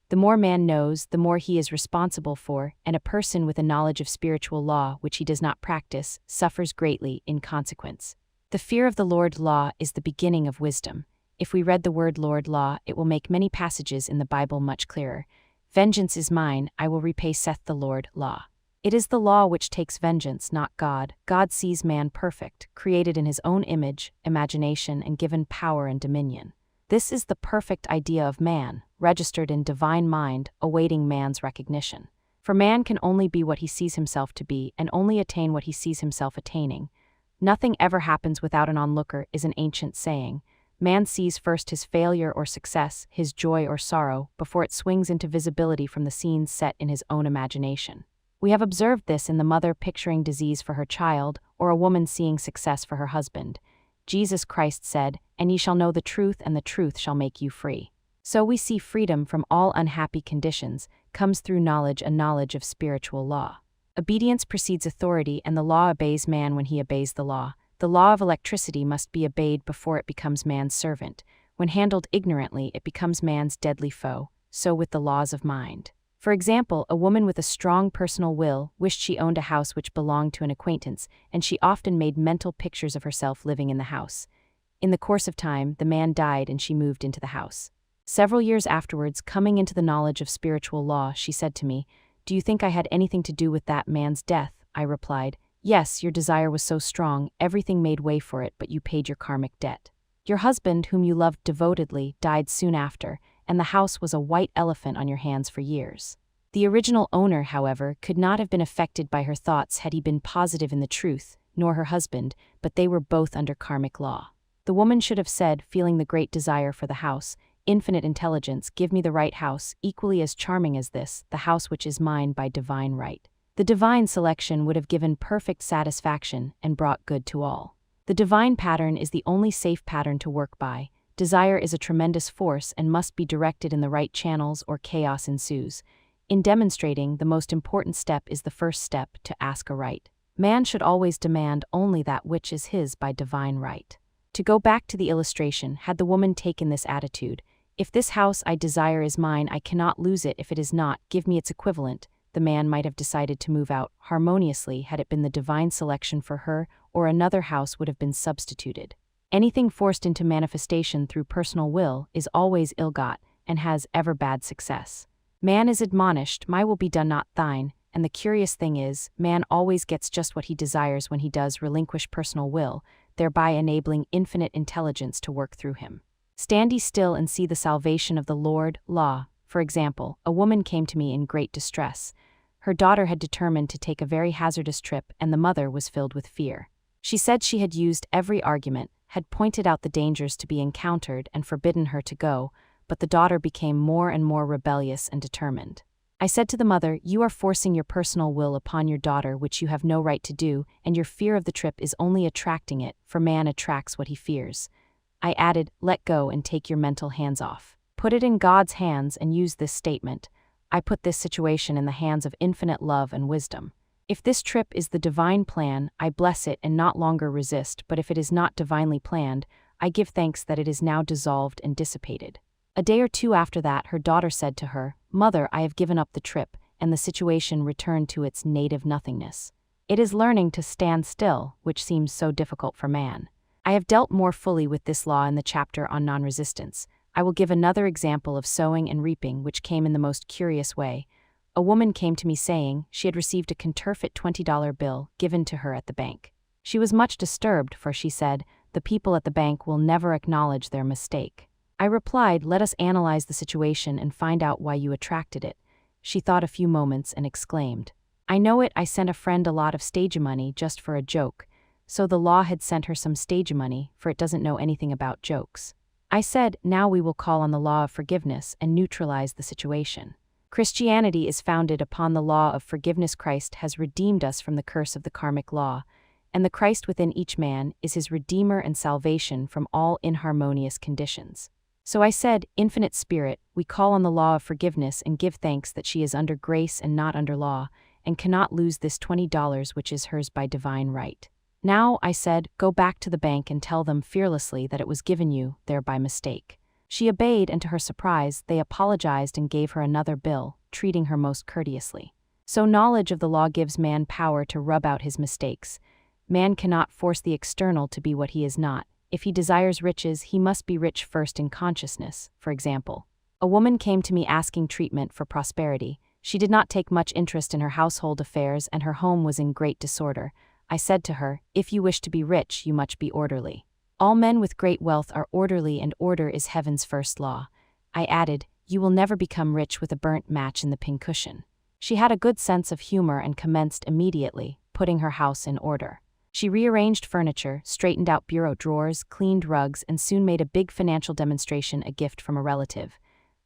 The more man knows, the more he is responsible for, and a person with a knowledge of spiritual law which he does not practice suffers greatly in consequence. The fear of the Lord law is the beginning of wisdom. If we read the word Lord law, it will make many passages in the Bible much clearer. Vengeance is mine, I will repay, saith the Lord law. It is the law which takes vengeance, not God. God sees man perfect, created in his own image, imagination, and given power and dominion. This is the perfect idea of man, registered in divine mind, awaiting man's recognition. For man can only be what he sees himself to be, and only attain what he sees himself attaining. Nothing ever happens without an onlooker is an ancient saying. Man sees first his failure or success, his joy or sorrow, before it swings into visibility from the scenes set in his own imagination. We have observed this in the mother picturing disease for her child, or a woman seeing success for her husband. Jesus Christ said, "And ye shall know the truth, and the truth shall make you free." So we see freedom from all unhappy conditions comes through knowledge, a knowledge of spiritual law. Obedience precedes authority, and the law obeys man when he obeys the law. The law of electricity must be obeyed before it becomes man's servant. When handled ignorantly, it becomes man's deadly foe. So with the laws of mind. For example, a woman with a strong personal will wished she owned a house which belonged to an acquaintance, and she often made mental pictures of herself living in the house. In the course of time, the man died and she moved into the house. Several years afterwards, coming into the knowledge of spiritual law, she said to me, "Do you think I had anything to do with that man's death?" I replied, "Yes, your desire was so strong, everything made way for it, but you paid your karmic debt. Your husband, whom you loved devotedly, died soon after, and the house was a white elephant on your hands for years." The original owner, however, could not have been affected by her thoughts had he been positive in the truth, nor her husband, but they were both under karmic law. The woman should have said, feeling the great desire for the house, "Infinite intelligence, give me the right house, equally as charming as this, the house which is mine by divine right." The divine selection would have given perfect satisfaction and brought good to all. The divine pattern is the only safe pattern to work by. Desire is a tremendous force and must be directed in the right channels or chaos ensues. In demonstrating, the most important step is the first step, to ask aright. Man should always demand only that which is his by divine right. To go back to the illustration, had the woman taken this attitude, "If this house I desire is mine, I cannot lose it. If it is not, give me its equivalent," the man might have decided to move out harmoniously had it been the divine selection for her, or another house would have been substituted. Anything forced into manifestation through personal will is always ill-got and has ever bad success. Man is admonished, "My will be done, not thine," and the curious thing is, man always gets just what he desires when he does relinquish personal will, thereby enabling infinite intelligence to work through him. Stand ye still and see the salvation of the Lord. Law. For example, a woman came to me in great distress. Her daughter had determined to take a very hazardous trip, and the mother was filled with fear. She said she had used every argument, had pointed out the dangers to be encountered and forbidden her to go, but the daughter became more and more rebellious and determined. I said to the mother, "You are forcing your personal will upon your daughter, which you have no right to do, and your fear of the trip is only attracting it, for man attracts what he fears." I added, "Let go and take your mental hands off. Put it in God's hands and use this statement. I put this situation in the hands of infinite love and wisdom. If this trip is the divine plan, I bless it and not longer resist, but if it is not divinely planned, I give thanks that it is now dissolved and dissipated." A day or two after that, her daughter said to her, "Mother, I have given up the trip," and the situation returned to its native nothingness. It is learning to stand still, which seems so difficult for man. I have dealt more fully with this law in the chapter on non-resistance. I will give another example of sowing and reaping, which came in the most curious way. A woman came to me saying she had received a counterfeit $20 bill given to her at the bank. She was much disturbed, for she said, "The people at the bank will never acknowledge their mistake." I replied, "Let us analyze the situation and find out why you attracted it." She thought a few moments and exclaimed, "I know it, I sent a friend a lot of stage money just for a joke." So the law had sent her some stage money, for it doesn't know anything about jokes. I said, "Now we will call on the law of forgiveness and neutralize the situation. Christianity is founded upon the law of forgiveness. Christ has redeemed us from the curse of the karmic law, and the Christ within each man is his redeemer and salvation from all inharmonious conditions." So I said, "Infinite Spirit, we call on the law of forgiveness and give thanks that she is under grace and not under law, and cannot lose this $20 which is hers by divine right. Now," I said, "go back to the bank and tell them fearlessly that it was given you there by mistake." She obeyed, and to her surprise, they apologized and gave her another bill, treating her most courteously. So knowledge of the law gives man power to rub out his mistakes. Man cannot force the external to be what he is not. If he desires riches, he must be rich first in consciousness. For example, a woman came to me asking treatment for prosperity. She did not take much interest in her household affairs, and her home was in great disorder. I said to her, "If you wish to be rich, you must be orderly. All men with great wealth are orderly, and order is heaven's first law." I added, "You will never become rich with a burnt match in the pincushion." She had a good sense of humor and commenced immediately, putting her house in order. She rearranged furniture, straightened out bureau drawers, cleaned rugs, and soon made a big financial demonstration, a gift from a relative.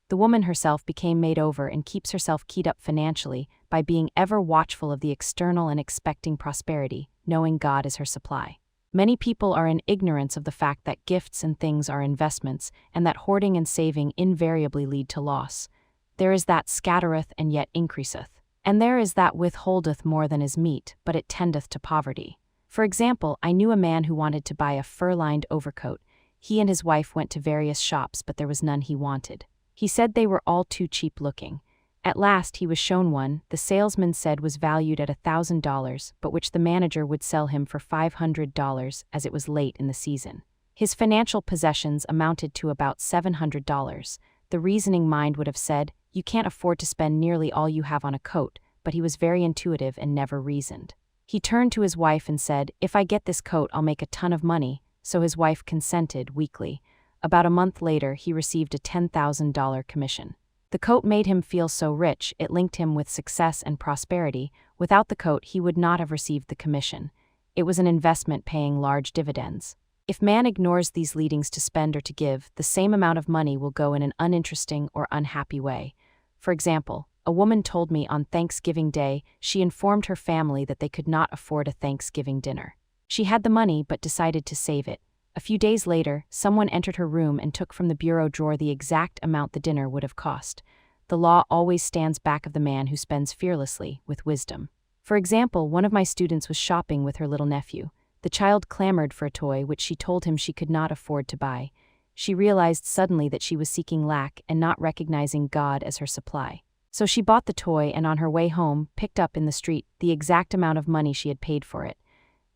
The woman herself became made over and keeps herself keyed up financially by being ever watchful of the external and expecting prosperity, knowing God is her supply. Many people are in ignorance of the fact that gifts and things are investments, and that hoarding and saving invariably lead to loss. There is that scattereth and yet increaseth, and there is that withholdeth more than is meet, but it tendeth to poverty. For example, I knew a man who wanted to buy a fur-lined overcoat. He and his wife went to various shops, but there was none he wanted. He said they were all too cheap looking. At last he was shown one the salesman said was valued at $1,000, but which the manager would sell him for $500 as it was late in the season. His financial possessions amounted to about $700. The reasoning mind would have said, "You can't afford to spend nearly all you have on a coat," but he was very intuitive and never reasoned. He turned to his wife and said, "If I get this coat, I'll make a ton of money," so his wife consented weakly. About a month later, he received a $10,000 commission. The coat made him feel so rich, it linked him with success and prosperity. Without the coat, he would not have received the commission. It was an investment paying large dividends. If man ignores these leadings to spend or to give, the same amount of money will go in an uninteresting or unhappy way. For example, a woman told me on Thanksgiving Day she informed her family that they could not afford a Thanksgiving dinner. She had the money but decided to save it. A few days later, someone entered her room and took from the bureau drawer the exact amount the dinner would have cost. The law always stands back of the man who spends fearlessly, with wisdom. For example, one of my students was shopping with her little nephew. The child clamored for a toy which she told him she could not afford to buy. She realized suddenly that she was seeking lack and not recognizing God as her supply. So she bought the toy and on her way home, picked up in the street the exact amount of money she had paid for it.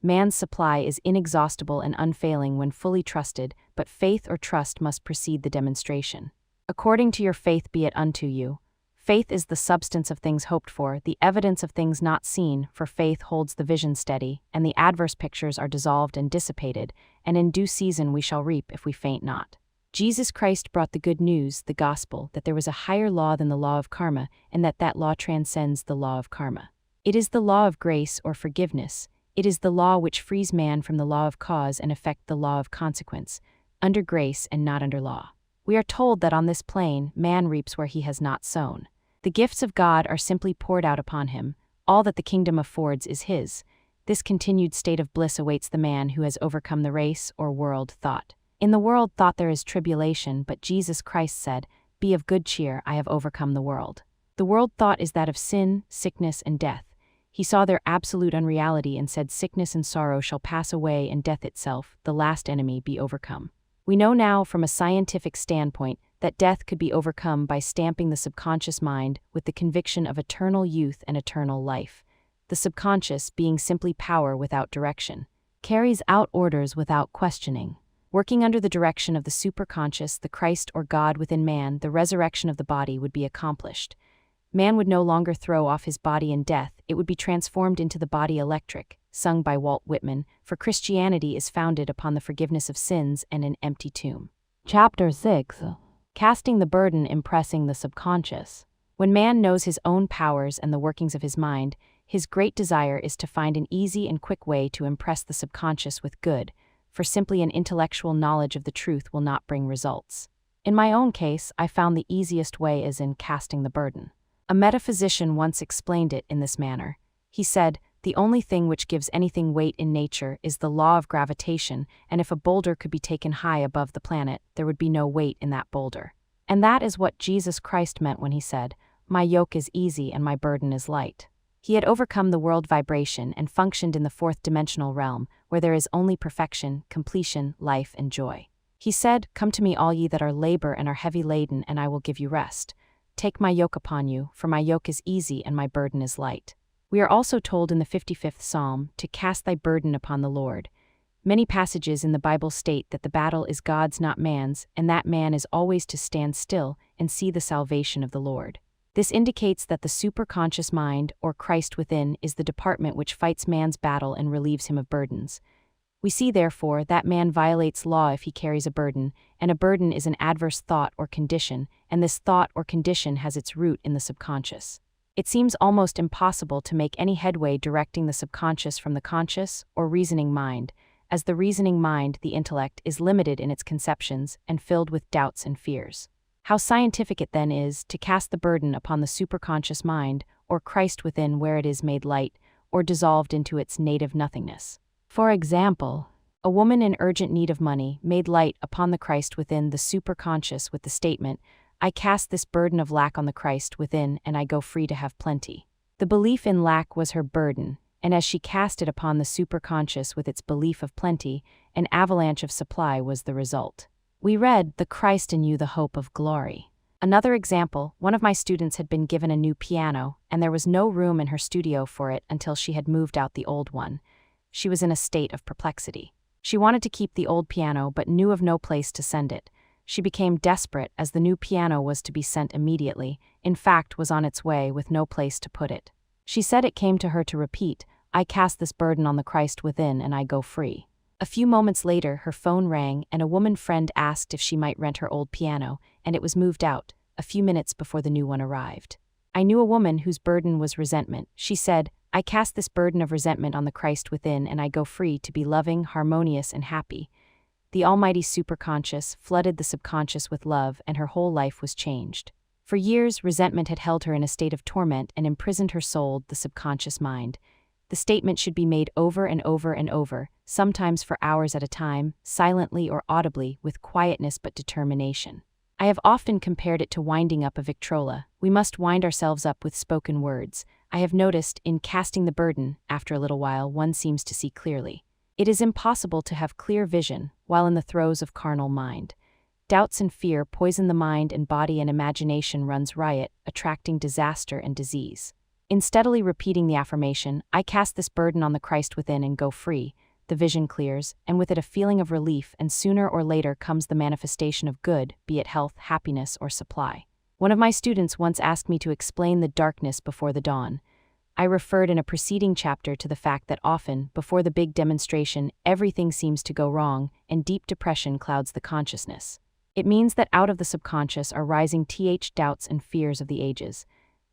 Man's supply is inexhaustible and unfailing when fully trusted, but faith or trust must precede the demonstration. According to your faith be it unto you. Faith is the substance of things hoped for, the evidence of things not seen, for faith holds the vision steady, and the adverse pictures are dissolved and dissipated, and in due season we shall reap if we faint not. Jesus Christ brought the good news, the gospel, that there was a higher law than the law of karma, and that law transcends the law of karma. It is the law of grace or forgiveness. It is the law which frees man from the law of cause and effect, the law of consequence, under grace and not under law. We are told that on this plane, man reaps where he has not sown. The gifts of God are simply poured out upon him. All that the kingdom affords is his. This continued state of bliss awaits the man who has overcome the race or world thought. In the world thought there is tribulation, but Jesus Christ said, "Be of good cheer, I have overcome the world." The world thought is that of sin, sickness, and death. He saw their absolute unreality and said, "Sickness and sorrow shall pass away and death itself, the last enemy, be overcome." We know now from a scientific standpoint that death could be overcome by stamping the subconscious mind with the conviction of eternal youth and eternal life. The subconscious, being simply power without direction, carries out orders without questioning. Working under the direction of the superconscious, the Christ or God within man, the resurrection of the body would be accomplished. Man would no longer throw off his body in death, it would be transformed into the body electric, sung by Walt Whitman, for Christianity is founded upon the forgiveness of sins and an empty tomb. Chapter 6. Casting the burden, impressing the subconscious. When man knows his own powers and the workings of his mind, his great desire is to find an easy and quick way to impress the subconscious with good, for simply an intellectual knowledge of the truth will not bring results. In my own case, I found the easiest way is in casting the burden. A metaphysician once explained it in this manner. He said, "The only thing which gives anything weight in nature is the law of gravitation, and if a boulder could be taken high above the planet, there would be no weight in that boulder." And that is what Jesus Christ meant when he said, "My yoke is easy and my burden is light." He had overcome the world vibration and functioned in the fourth dimensional realm, where there is only perfection, completion, life, and joy. He said, "Come to me all ye that are labor and are heavy laden, and I will give you rest. Take my yoke upon you, for my yoke is easy and my burden is light." We are also told in the 55th Psalm to cast thy burden upon the Lord. Many passages in the Bible state that the battle is God's, not man's, and that man is always to stand still and see the salvation of the Lord. This indicates that the superconscious mind, or Christ within, is the department which fights man's battle and relieves him of burdens. We see, therefore, that man violates law if he carries a burden, and a burden is an adverse thought or condition, and this thought or condition has its root in the subconscious. It seems almost impossible to make any headway directing the subconscious from the conscious or reasoning mind, as the reasoning mind, the intellect, is limited in its conceptions and filled with doubts and fears. How scientific it then is to cast the burden upon the superconscious mind, or Christ within, where it is made light, or dissolved into its native nothingness. For example, a woman in urgent need of money made light upon the Christ within the superconscious with the statement, "I cast this burden of lack on the Christ within and I go free to have plenty." The belief in lack was her burden, and as she cast it upon the superconscious with its belief of plenty, an avalanche of supply was the result. We read, "The Christ in you, the hope of glory." Another example, one of my students had been given a new piano, and there was no room in her studio for it until she had moved out the old one. She was in a state of perplexity. She wanted to keep the old piano but knew of no place to send it. She became desperate as the new piano was to be sent immediately, in fact was on its way with no place to put it. She said it came to her to repeat, "I cast this burden on the Christ within and I go free." A few moments later her phone rang and a woman friend asked if she might rent her old piano, and it was moved out, a few minutes before the new one arrived. I knew a woman whose burden was resentment. She said, "I cast this burden of resentment on the Christ within and I go free to be loving, harmonious, and happy." The almighty superconscious flooded the subconscious with love and her whole life was changed. For years, resentment had held her in a state of torment and imprisoned her soul, the subconscious mind. The statement should be made over and over and over, sometimes for hours at a time, silently or audibly, with quietness but determination. I have often compared it to winding up a Victrola. We must wind ourselves up with spoken words. I have noticed, in casting the burden, after a little while one seems to see clearly. It is impossible to have clear vision while in the throes of carnal mind. Doubts and fear poison the mind and body and imagination runs riot, attracting disaster and disease. In steadily repeating the affirmation, "I cast this burden on the Christ within and go free," the vision clears, and with it a feeling of relief, and sooner or later comes the manifestation of good, be it health, happiness, or supply. One of my students once asked me to explain the darkness before the dawn. I referred in a preceding chapter to the fact that often, before the big demonstration, everything seems to go wrong, and deep depression clouds the consciousness. It means that out of the subconscious are rising doubts and fears of the ages.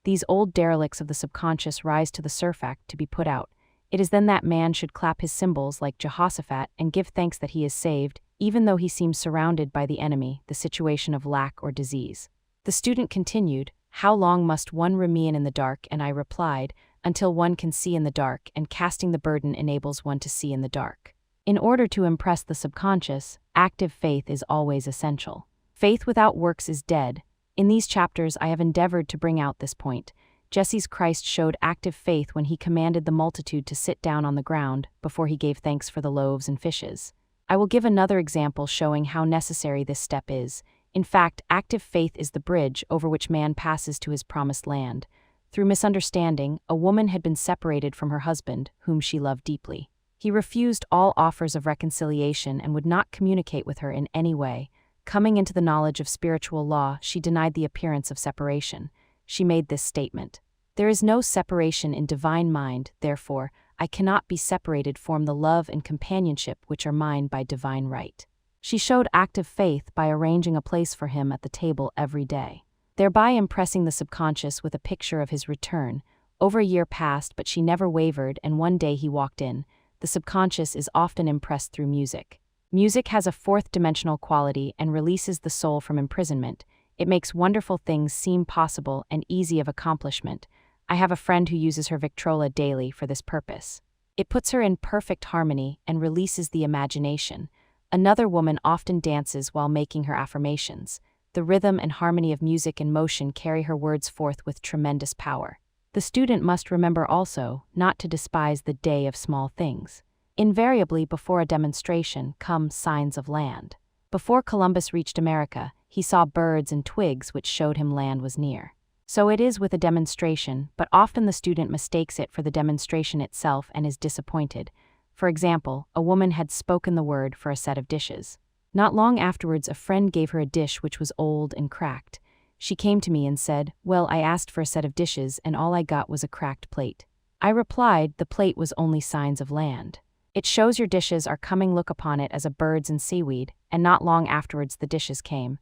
These old derelicts of the subconscious rise to the surface to be put out. It is then that man should clap his cymbals like Jehoshaphat and give thanks that he is saved, even though he seems surrounded by the enemy, the situation of lack or disease. The student continued, "How long must one remain in the dark?" And I replied, "Until one can see in the dark, and casting the burden enables one to see in the dark." In order to impress the subconscious, active faith is always essential. Faith without works is dead. In these chapters I have endeavored to bring out this point. Jesse's Christ showed active faith when he commanded the multitude to sit down on the ground before he gave thanks for the loaves and fishes. I will give another example showing how necessary this step is. In fact, active faith is the bridge over which man passes to his promised land. Through misunderstanding, a woman had been separated from her husband, whom she loved deeply. He refused all offers of reconciliation and would not communicate with her in any way. Coming into the knowledge of spiritual law, she denied the appearance of separation. She made this statement, "There is no separation in divine mind, therefore, I cannot be separated from the love and companionship which are mine by divine right." She showed active faith by arranging a place for him at the table every day, thereby impressing the subconscious with a picture of his return. Over a year passed, but she never wavered, and one day he walked in. The subconscious is often impressed through music. Music has a fourth-dimensional quality and releases the soul from imprisonment. It makes wonderful things seem possible and easy of accomplishment. I have a friend who uses her Victrola daily for this purpose. It puts her in perfect harmony and releases the imagination. Another woman often dances while making her affirmations. The rhythm and harmony of music and motion carry her words forth with tremendous power. The student must remember also not to despise the day of small things. Invariably before a demonstration come signs of land. Before Columbus reached America, he saw birds and twigs which showed him land was near. So it is with a demonstration, but often the student mistakes it for the demonstration itself and is disappointed. For example, a woman had spoken the word for a set of dishes. Not long afterwards, a friend gave her a dish which was old and cracked. She came to me and said, "Well, I asked for a set of dishes and all I got was a cracked plate." I replied, "The plate was only signs of land. It shows your dishes are coming, look upon it as a birds and seaweed," and not long afterwards the dishes came.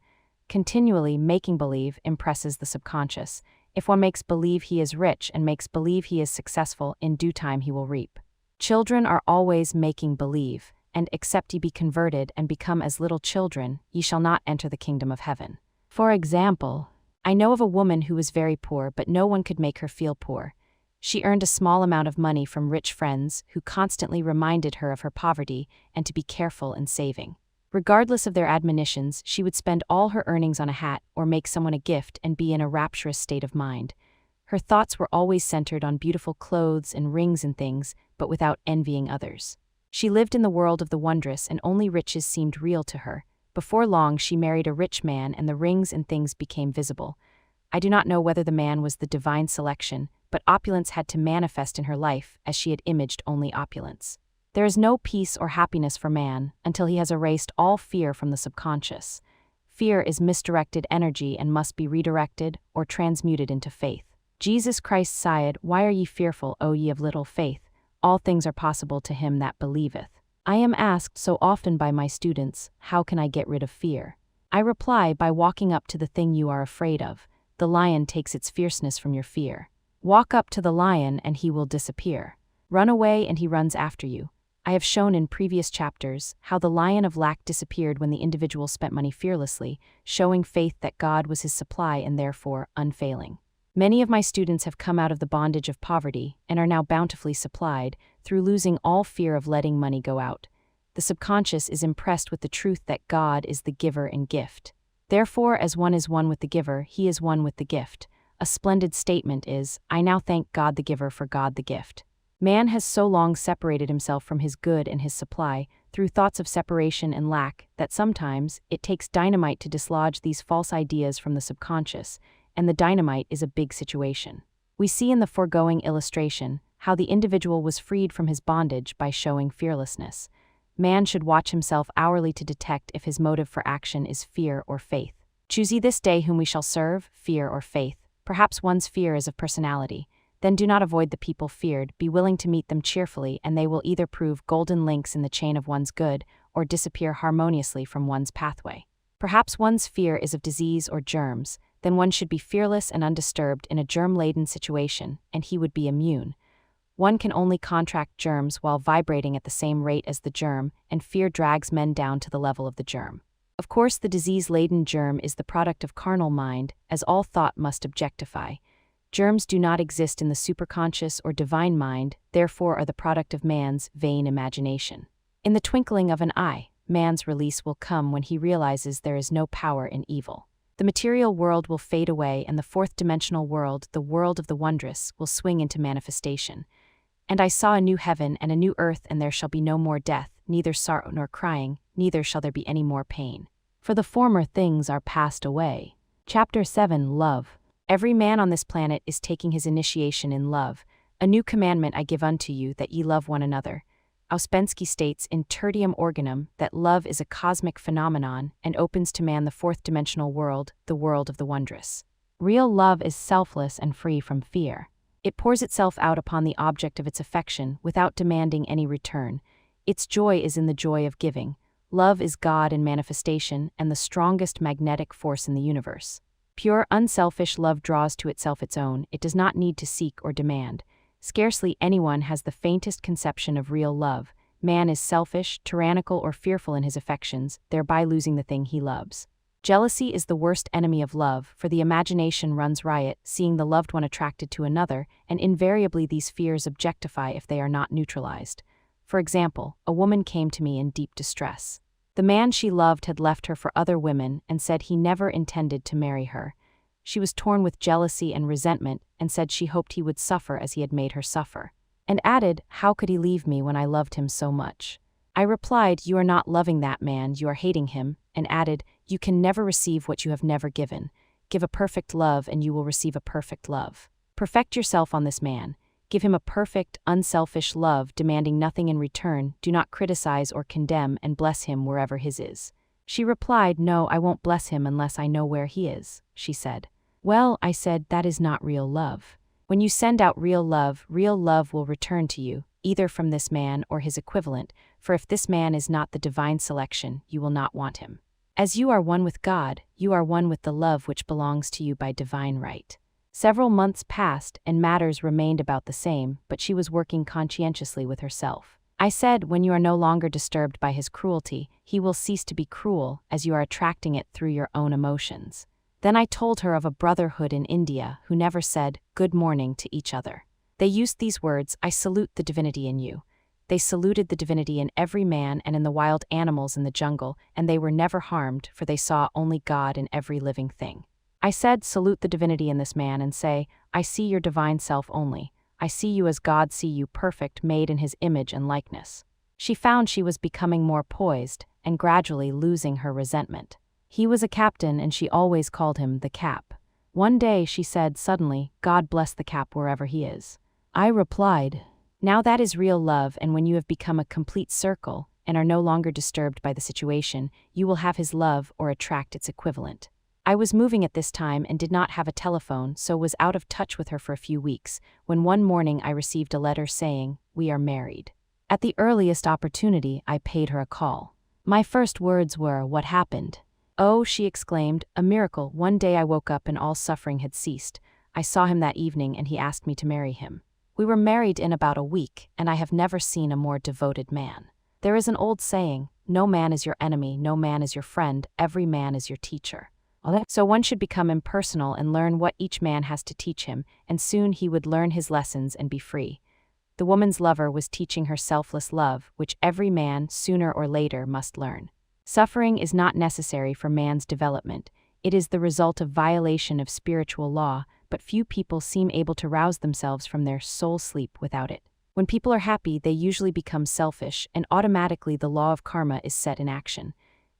Continually making believe impresses the subconscious. If one makes believe he is rich and makes believe he is successful, in due time he will reap. Children are always making believe, and except ye be converted and become as little children, ye shall not enter the kingdom of heaven. For example, I know of a woman who was very poor, but no one could make her feel poor. She earned a small amount of money from rich friends who constantly reminded her of her poverty and to be careful in saving. Regardless of their admonitions, she would spend all her earnings on a hat or make someone a gift and be in a rapturous state of mind. Her thoughts were always centered on beautiful clothes and rings and things, but without envying others. She lived in the world of the wondrous, and only riches seemed real to her. Before long she married a rich man and the rings and things became visible. I do not know whether the man was the divine selection, but opulence had to manifest in her life as she had imaged only opulence. There is no peace or happiness for man until he has erased all fear from the subconscious. Fear is misdirected energy and must be redirected or transmuted into faith. Jesus Christ said, "Why are ye fearful, O ye of little faith? All things are possible to him that believeth." I am asked so often by my students, how can I get rid of fear? I reply by walking up to the thing you are afraid of. The lion takes its fierceness from your fear. Walk up to the lion and he will disappear. Run away and he runs after you. I have shown in previous chapters how the lion of lack disappeared when the individual spent money fearlessly, showing faith that God was his supply and therefore unfailing. Many of my students have come out of the bondage of poverty and are now bountifully supplied through losing all fear of letting money go out. The subconscious is impressed with the truth that God is the giver and gift. Therefore, as one is one with the giver, he is one with the gift. A splendid statement is, "I now thank God the giver for God the gift." Man has so long separated himself from his good and his supply through thoughts of separation and lack that sometimes it takes dynamite to dislodge these false ideas from the subconscious, and the dynamite is a big situation. We see in the foregoing illustration how the individual was freed from his bondage by showing fearlessness. Man should watch himself hourly to detect if his motive for action is fear or faith. Choose ye this day whom we shall serve, fear or faith. Perhaps one's fear is of personality. Then do not avoid the people feared, be willing to meet them cheerfully, and they will either prove golden links in the chain of one's good, or disappear harmoniously from one's pathway. Perhaps one's fear is of disease or germs, then one should be fearless and undisturbed in a germ-laden situation, and he would be immune. One can only contract germs while vibrating at the same rate as the germ, and fear drags men down to the level of the germ. Of course, the disease-laden germ is the product of carnal mind, as all thought must objectify. Germs do not exist in the superconscious or divine mind, therefore are the product of man's vain imagination. In the twinkling of an eye, man's release will come when he realizes there is no power in evil. The material world will fade away and the fourth-dimensional world, the world of the wondrous, will swing into manifestation. "And I saw a new heaven and a new earth, and there shall be no more death, neither sorrow nor crying, neither shall there be any more pain. For the former things are passed away." Chapter 7, Love. Every man on this planet is taking his initiation in love. "A new commandment I give unto you, that ye love one another." Ouspensky states in Tertium Organum that love is a cosmic phenomenon and opens to man the fourth-dimensional world, the world of the wondrous. Real love is selfless and free from fear. It pours itself out upon the object of its affection without demanding any return. Its joy is in the joy of giving. Love is God in manifestation and the strongest magnetic force in the universe. Pure, unselfish love draws to itself its own. It does not need to seek or demand. Scarcely anyone has the faintest conception of real love. Man is selfish, tyrannical, or fearful in his affections, thereby losing the thing he loves. Jealousy is the worst enemy of love, for the imagination runs riot, seeing the loved one attracted to another, and invariably these fears objectify if they are not neutralized. For example, a woman came to me in deep distress. The man she loved had left her for other women and said he never intended to marry her. She was torn with jealousy and resentment and said she hoped he would suffer as he had made her suffer. And added, "How could he leave me when I loved him so much?" I replied, "You are not loving that man, you are hating him," and added, "You can never receive what you have never given. Give a perfect love and you will receive a perfect love. Perfect yourself on this man. Give him a perfect, unselfish love, demanding nothing in return. Do not criticize or condemn, and bless him wherever his is. She replied, "No, I won't bless him unless I know where he is," she said. "Well," I said, "that is not real love. When you send out real love will return to you, either from this man or his equivalent, for if this man is not the divine selection, you will not want him. As you are one with God, you are one with the love which belongs to you by divine right." Several months passed, and matters remained about the same, but she was working conscientiously with herself. I said, "When you are no longer disturbed by his cruelty, he will cease to be cruel, as you are attracting it through your own emotions." Then I told her of a brotherhood in India who never said "good morning" to each other. They used these words, "I salute the divinity in you." They saluted the divinity in every man and in the wild animals in the jungle, and they were never harmed, for they saw only God in every living thing. I said, "Salute the divinity in this man and say, I see your divine self only. I see you as God see you, perfect, made in his image and likeness." She found she was becoming more poised and gradually losing her resentment. He was a captain, and she always called him the Cap. One day she said suddenly, "God bless the Cap wherever he is." I replied, "Now that is real love, and when you have become a complete circle and are no longer disturbed by the situation, you will have his love or attract its equivalent." I was moving at this time and did not have a telephone, so was out of touch with her for a few weeks, when one morning I received a letter saying, "We are married." At the earliest opportunity, I paid her a call. My first words were, "What happened?" "Oh," she exclaimed, "a miracle. One day I woke up and all suffering had ceased. I saw him that evening and he asked me to marry him. We were married in about a week, and I have never seen a more devoted man. There is an old saying, 'No man is your enemy, no man is your friend, every man is your teacher.' So one should become impersonal and learn what each man has to teach him, and soon he would learn his lessons and be free." The woman's lover was teaching her selfless love, which every man, sooner or later, must learn. Suffering is not necessary for man's development. It is the result of violation of spiritual law, but few people seem able to rouse themselves from their soul sleep without it. When people are happy, they usually become selfish, and automatically the law of karma is set in action.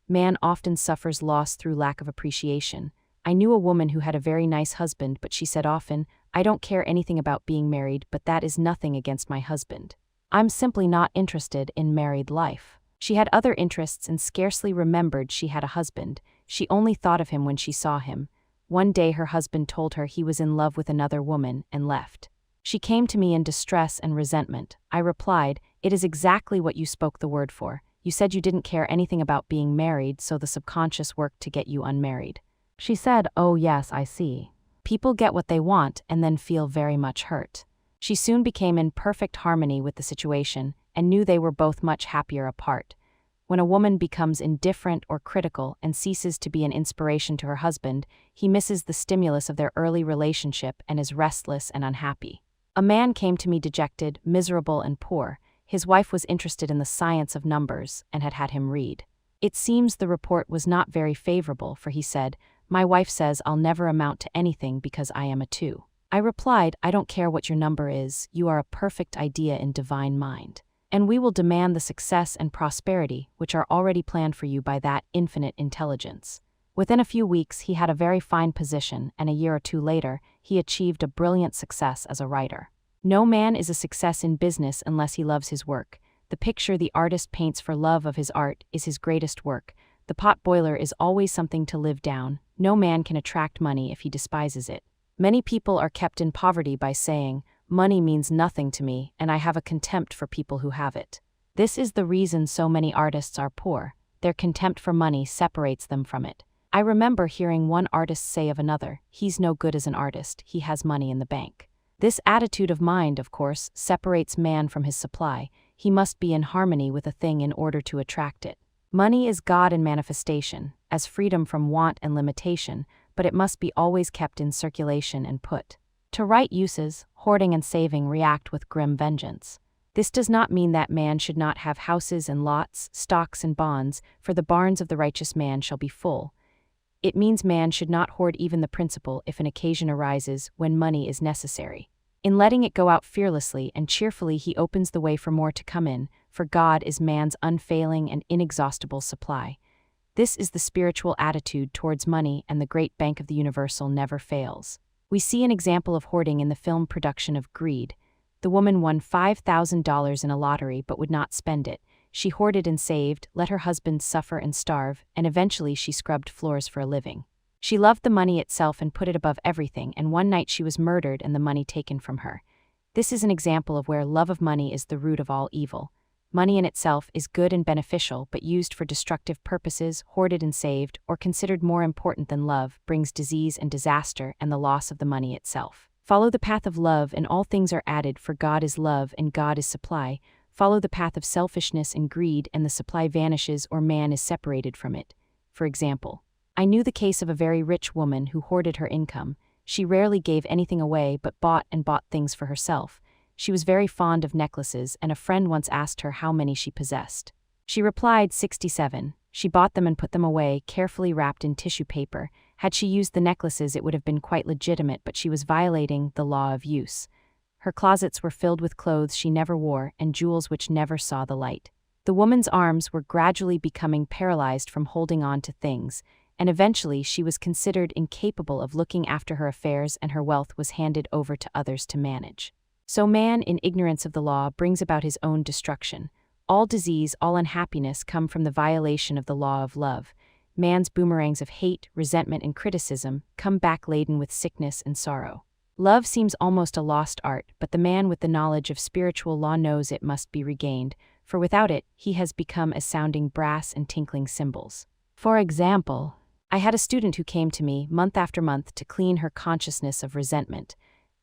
Man often suffers loss through lack of appreciation. I knew a woman who had a very nice husband, but she said often, "I don't care anything about being married, but that is nothing against my husband. I'm simply not interested in married life." She had other interests and scarcely remembered she had a husband. She only thought of him when she saw him. One day her husband told her he was in love with another woman and left. She came to me in distress and resentment. I replied, "It is exactly what you spoke the word for. You said you didn't care anything about being married, so the subconscious worked to get you unmarried." She said, "Oh yes, I see. People get what they want and then feel very much hurt." She soon became in perfect harmony with the situation and knew they were both much happier apart. When a woman becomes indifferent or critical and ceases to be an inspiration to her husband, he misses the stimulus of their early relationship and is restless and unhappy. A man came to me dejected, miserable, and poor. His wife was interested in the science of numbers and had had him read. It seems the report was not very favorable, for he said, "My wife says I'll never amount to anything because I am a 2. I replied, "I don't care what your number is, you are a perfect idea in divine mind. And we will demand the success and prosperity which are already planned for you by that infinite intelligence." Within a few weeks he had a very fine position, and a year or two later, he achieved a brilliant success as a writer. No man is a success in business unless he loves his work. The picture the artist paints for love of his art is his greatest work. The pot boiler is always something to live down. No man can attract money if he despises it. Many people are kept in poverty by saying, "Money means nothing to me, and I have a contempt for people who have it." This is the reason so many artists are poor. Their contempt for money separates them from it. I remember hearing one artist say of another, "He's no good as an artist, he has money in the bank." This attitude of mind, of course, separates man from his supply. He must be in harmony with a thing in order to attract it. Money is God in manifestation, as freedom from want and limitation, but it must be always kept in circulation and put to right uses. Hoarding and saving react with grim vengeance. This does not mean that man should not have houses and lots, stocks and bonds, for the barns of the righteous man shall be full. It means man should not hoard even the principal if an occasion arises when money is necessary. In letting it go out fearlessly and cheerfully, he opens the way for more to come in, for God is man's unfailing and inexhaustible supply. This is the spiritual attitude towards money, and the great bank of the universal never fails. We see an example of hoarding in the film production of Greed. The woman won $5,000 in a lottery but would not spend it. She hoarded and saved, let her husband suffer and starve, and eventually she scrubbed floors for a living. She loved the money itself and put it above everything, and one night she was murdered and the money taken from her. This is an example of where love of money is the root of all evil. Money in itself is good and beneficial, but used for destructive purposes, hoarded and saved, or considered more important than love, brings disease and disaster and the loss of the money itself. Follow the path of love and all things are added, for God is love and God is supply. Follow the path of selfishness and greed and the supply vanishes or man is separated from it. For example, I knew the case of a very rich woman who hoarded her income. She rarely gave anything away but bought things for herself. She was very fond of necklaces, and a friend once asked her how many she possessed. She replied 67. She bought them and put them away, carefully wrapped in tissue paper. Had she used the necklaces it would have been quite legitimate, but she was violating the law of use. Her closets were filled with clothes she never wore and jewels which never saw the light. The woman's arms were gradually becoming paralyzed from holding on to things, and eventually she was considered incapable of looking after her affairs and her wealth was handed over to others to manage. So man, in ignorance of the law, brings about his own destruction. All disease, all unhappiness come from the violation of the law of love. Man's boomerangs of hate, resentment, and criticism come back laden with sickness and sorrow. Love seems almost a lost art, but the man with the knowledge of spiritual law knows it must be regained, for without it, he has become as sounding brass and tinkling cymbals. For example, I had a student who came to me month after month to clean her consciousness of resentment.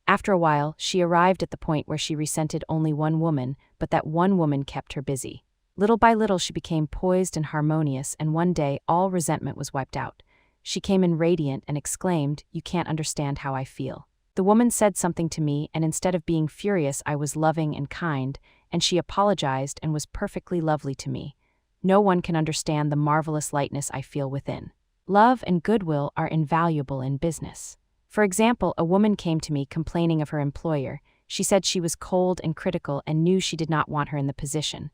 After a while, she arrived at the point where she resented only one woman, but that one woman kept her busy. Little by little she became poised and harmonious, and one day all resentment was wiped out. She came in radiant and exclaimed, "You can't understand how I feel." The woman said something to me, and instead of being furious I was loving and kind, and she apologized and was perfectly lovely to me. No one can understand the marvelous lightness I feel within. Love and goodwill are invaluable in business. For example, a woman came to me complaining of her employer. She said she was cold and critical and knew she did not want her in the position.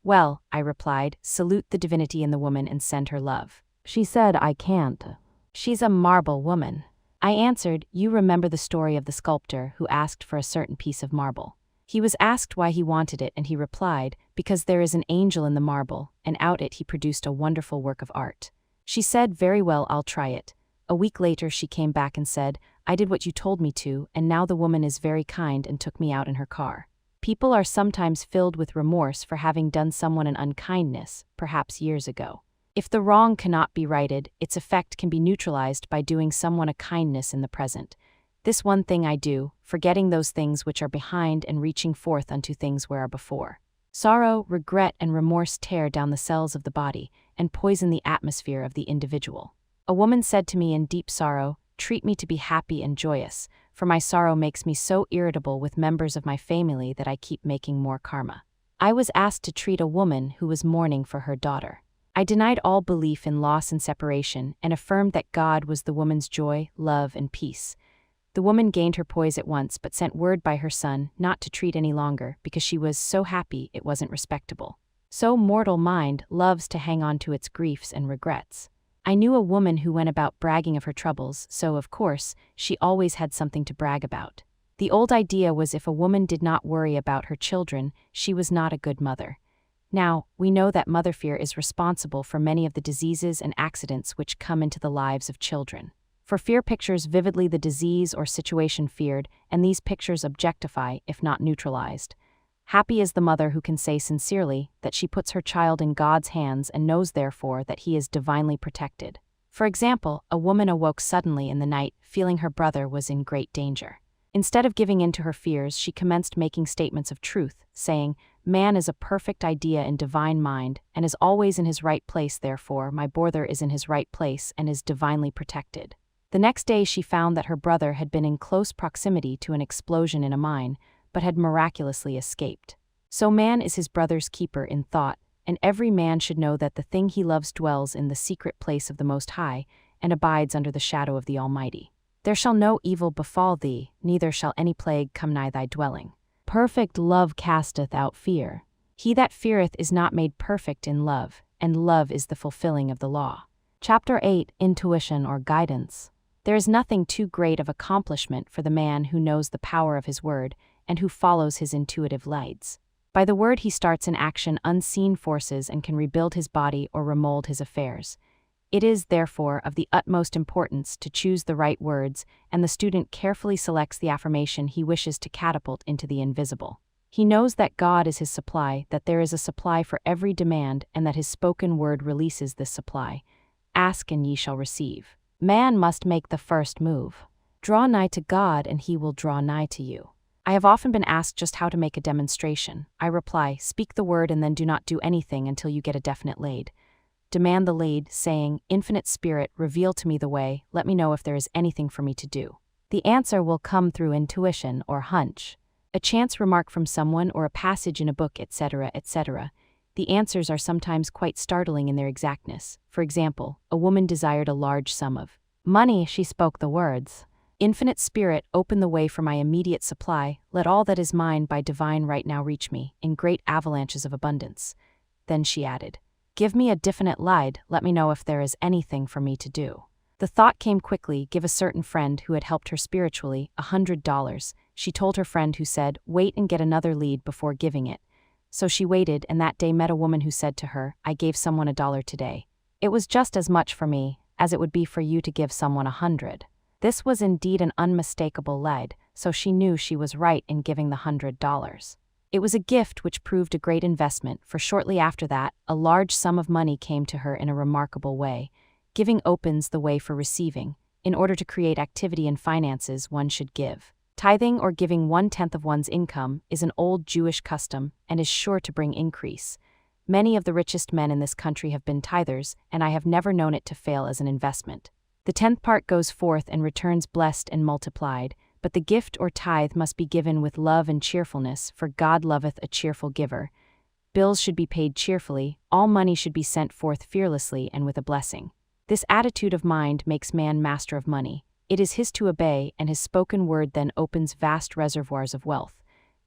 "Well," I replied, "salute the divinity in the woman and send her love." She said, "I can't. She's a marble woman." I answered, "You remember the story of the sculptor who asked for a certain piece of marble. He was asked why he wanted it and he replied, because there is an angel in the marble, and out it he produced a wonderful work of art." She said, "Very well, I'll try it." A week later she came back and said, "I did what you told me to, and now the woman is very kind and took me out in her car." People are sometimes filled with remorse for having done someone an unkindness, perhaps years ago. If the wrong cannot be righted, its effect can be neutralized by doing someone a kindness in the present. This one thing I do, forgetting those things which are behind and reaching forth unto things where are before. Sorrow, regret, and remorse tear down the cells of the body and poison the atmosphere of the individual. A woman said to me in deep sorrow, "Treat me to be happy and joyous, for my sorrow makes me so irritable with members of my family that I keep making more karma." I was asked to treat a woman who was mourning for her daughter. I denied all belief in loss and separation and affirmed that God was the woman's joy, love, and peace. The woman gained her poise at once but sent word by her son not to treat any longer because she was so happy it wasn't respectable. So mortal mind loves to hang on to its griefs and regrets. I knew a woman who went about bragging of her troubles, so of course, she always had something to brag about. The old idea was if a woman did not worry about her children, she was not a good mother. Now, we know that mother fear is responsible for many of the diseases and accidents which come into the lives of children. For fear pictures vividly the disease or situation feared, and these pictures objectify, if not neutralized. Happy is the mother who can say sincerely that she puts her child in God's hands and knows therefore that he is divinely protected. For example, a woman awoke suddenly in the night, feeling her brother was in great danger. Instead of giving in to her fears, she commenced making statements of truth, saying, "Man is a perfect idea in divine mind, and is always in his right place, therefore my brother is in his right place and is divinely protected." The next day she found that her brother had been in close proximity to an explosion in a mine, but had miraculously escaped. So man is his brother's keeper in thought, and every man should know that the thing he loves dwells in the secret place of the Most High, and abides under the shadow of the Almighty. There shall no evil befall thee, neither shall any plague come nigh thy dwelling. Perfect love casteth out fear. He that feareth is not made perfect in love, and love is the fulfilling of the law. Chapter 8, Intuition or Guidance. There is nothing too great of accomplishment for the man who knows the power of his word, and who follows his intuitive lights. By the word he starts in action unseen forces and can rebuild his body or remold his affairs. It is, therefore, of the utmost importance to choose the right words, and the student carefully selects the affirmation he wishes to catapult into the invisible. He knows that God is his supply, that there is a supply for every demand, and that his spoken word releases this supply. Ask and ye shall receive. Man must make the first move. Draw nigh to God and he will draw nigh to you. I have often been asked just how to make a demonstration. I reply, speak the word and then do not do anything until you get a definite lead. Demand the lead, saying, Infinite Spirit, reveal to me the way, let me know if there is anything for me to do. The answer will come through intuition or hunch. A chance remark from someone or a passage in a book, etc., etc. The answers are sometimes quite startling in their exactness. For example, a woman desired a large sum of money. She spoke the words, Infinite Spirit, open the way for my immediate supply, let all that is mine by divine right now reach me, in great avalanches of abundance. Then she added, Give me a definite lead, let me know if there is anything for me to do. The thought came quickly, give a certain friend who had helped her spiritually $100. She told her friend who said, wait and get another lead before giving it. So she waited and that day met a woman who said to her, I gave someone $1 today. It was just as much for me as it would be for you to give someone 100. This was indeed an unmistakable lead, so she knew she was right in giving the $100. It was a gift which proved a great investment, for shortly after that, a large sum of money came to her in a remarkable way. Giving opens the way for receiving. In order to create activity in finances, one should give. Tithing or giving 1/10 of one's income is an old Jewish custom and is sure to bring increase. Many of the richest men in this country have been tithers, and I have never known it to fail as an investment. The 10th part goes forth and returns blessed and multiplied, but the gift or tithe must be given with love and cheerfulness, for God loveth a cheerful giver. Bills should be paid cheerfully, all money should be sent forth fearlessly and with a blessing. This attitude of mind makes man master of money. It is his to obey, and his spoken word then opens vast reservoirs of wealth.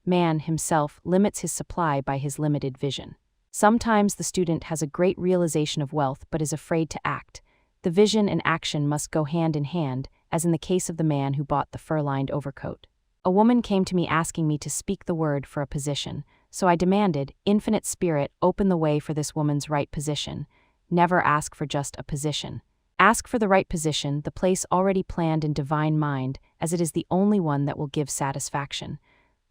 Man, himself, limits his supply by his limited vision. Sometimes the student has a great realization of wealth but is afraid to act. The vision and action must go hand in hand, as in the case of the man who bought the fur-lined overcoat. A woman came to me asking me to speak the word for a position, so I demanded, Infinite Spirit, open the way for this woman's right position. Never ask for just a position. Ask for the right position, the place already planned in divine mind, as it is the only one that will give satisfaction.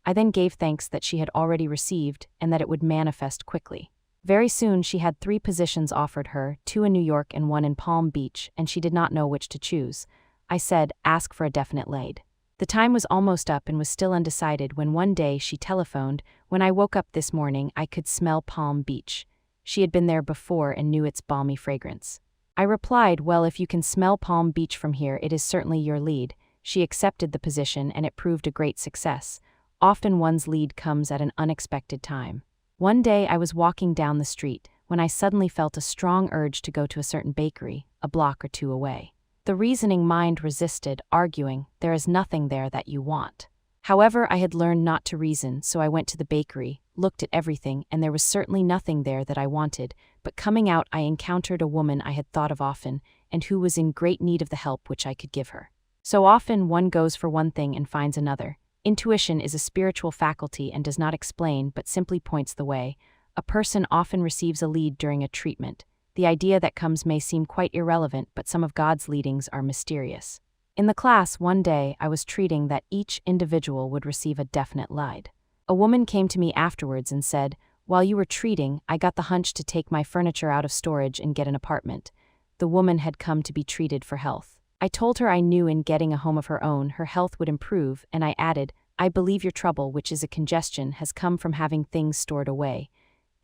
I then gave thanks that she had already received and that it would manifest quickly. Very soon she had 3 positions offered her, 2 in New York and 1 in Palm Beach, and she did not know which to choose. I said, ask for a definite lead. The time was almost up and was still undecided when one day she telephoned, when I woke up this morning I could smell Palm Beach. She had been there before and knew its balmy fragrance. I replied, well, if you can smell Palm Beach from here, it is certainly your lead. She accepted the position and it proved a great success. Often one's lead comes at an unexpected time. One day I was walking down the street when I suddenly felt a strong urge to go to a certain bakery, a block or 2 away. The reasoning mind resisted, arguing, there is nothing there that you want. However, I had learned not to reason, so I went to the bakery, looked at everything, and there was certainly nothing there that I wanted, but coming out I encountered a woman I had thought of often, and who was in great need of the help which I could give her. So often one goes for one thing and finds another. Intuition is a spiritual faculty and does not explain but simply points the way. A person often receives a lead during a treatment. The idea that comes may seem quite irrelevant, but some of God's leadings are mysterious. In the class one day I was treating that each individual would receive a definite lead. A woman came to me afterwards and said, while you were treating, I got the hunch to take my furniture out of storage and get an apartment. The woman had come to be treated for health. I told her I knew in getting a home of her own, her health would improve, and I added, I believe your trouble, which is a congestion, has come from having things stored away.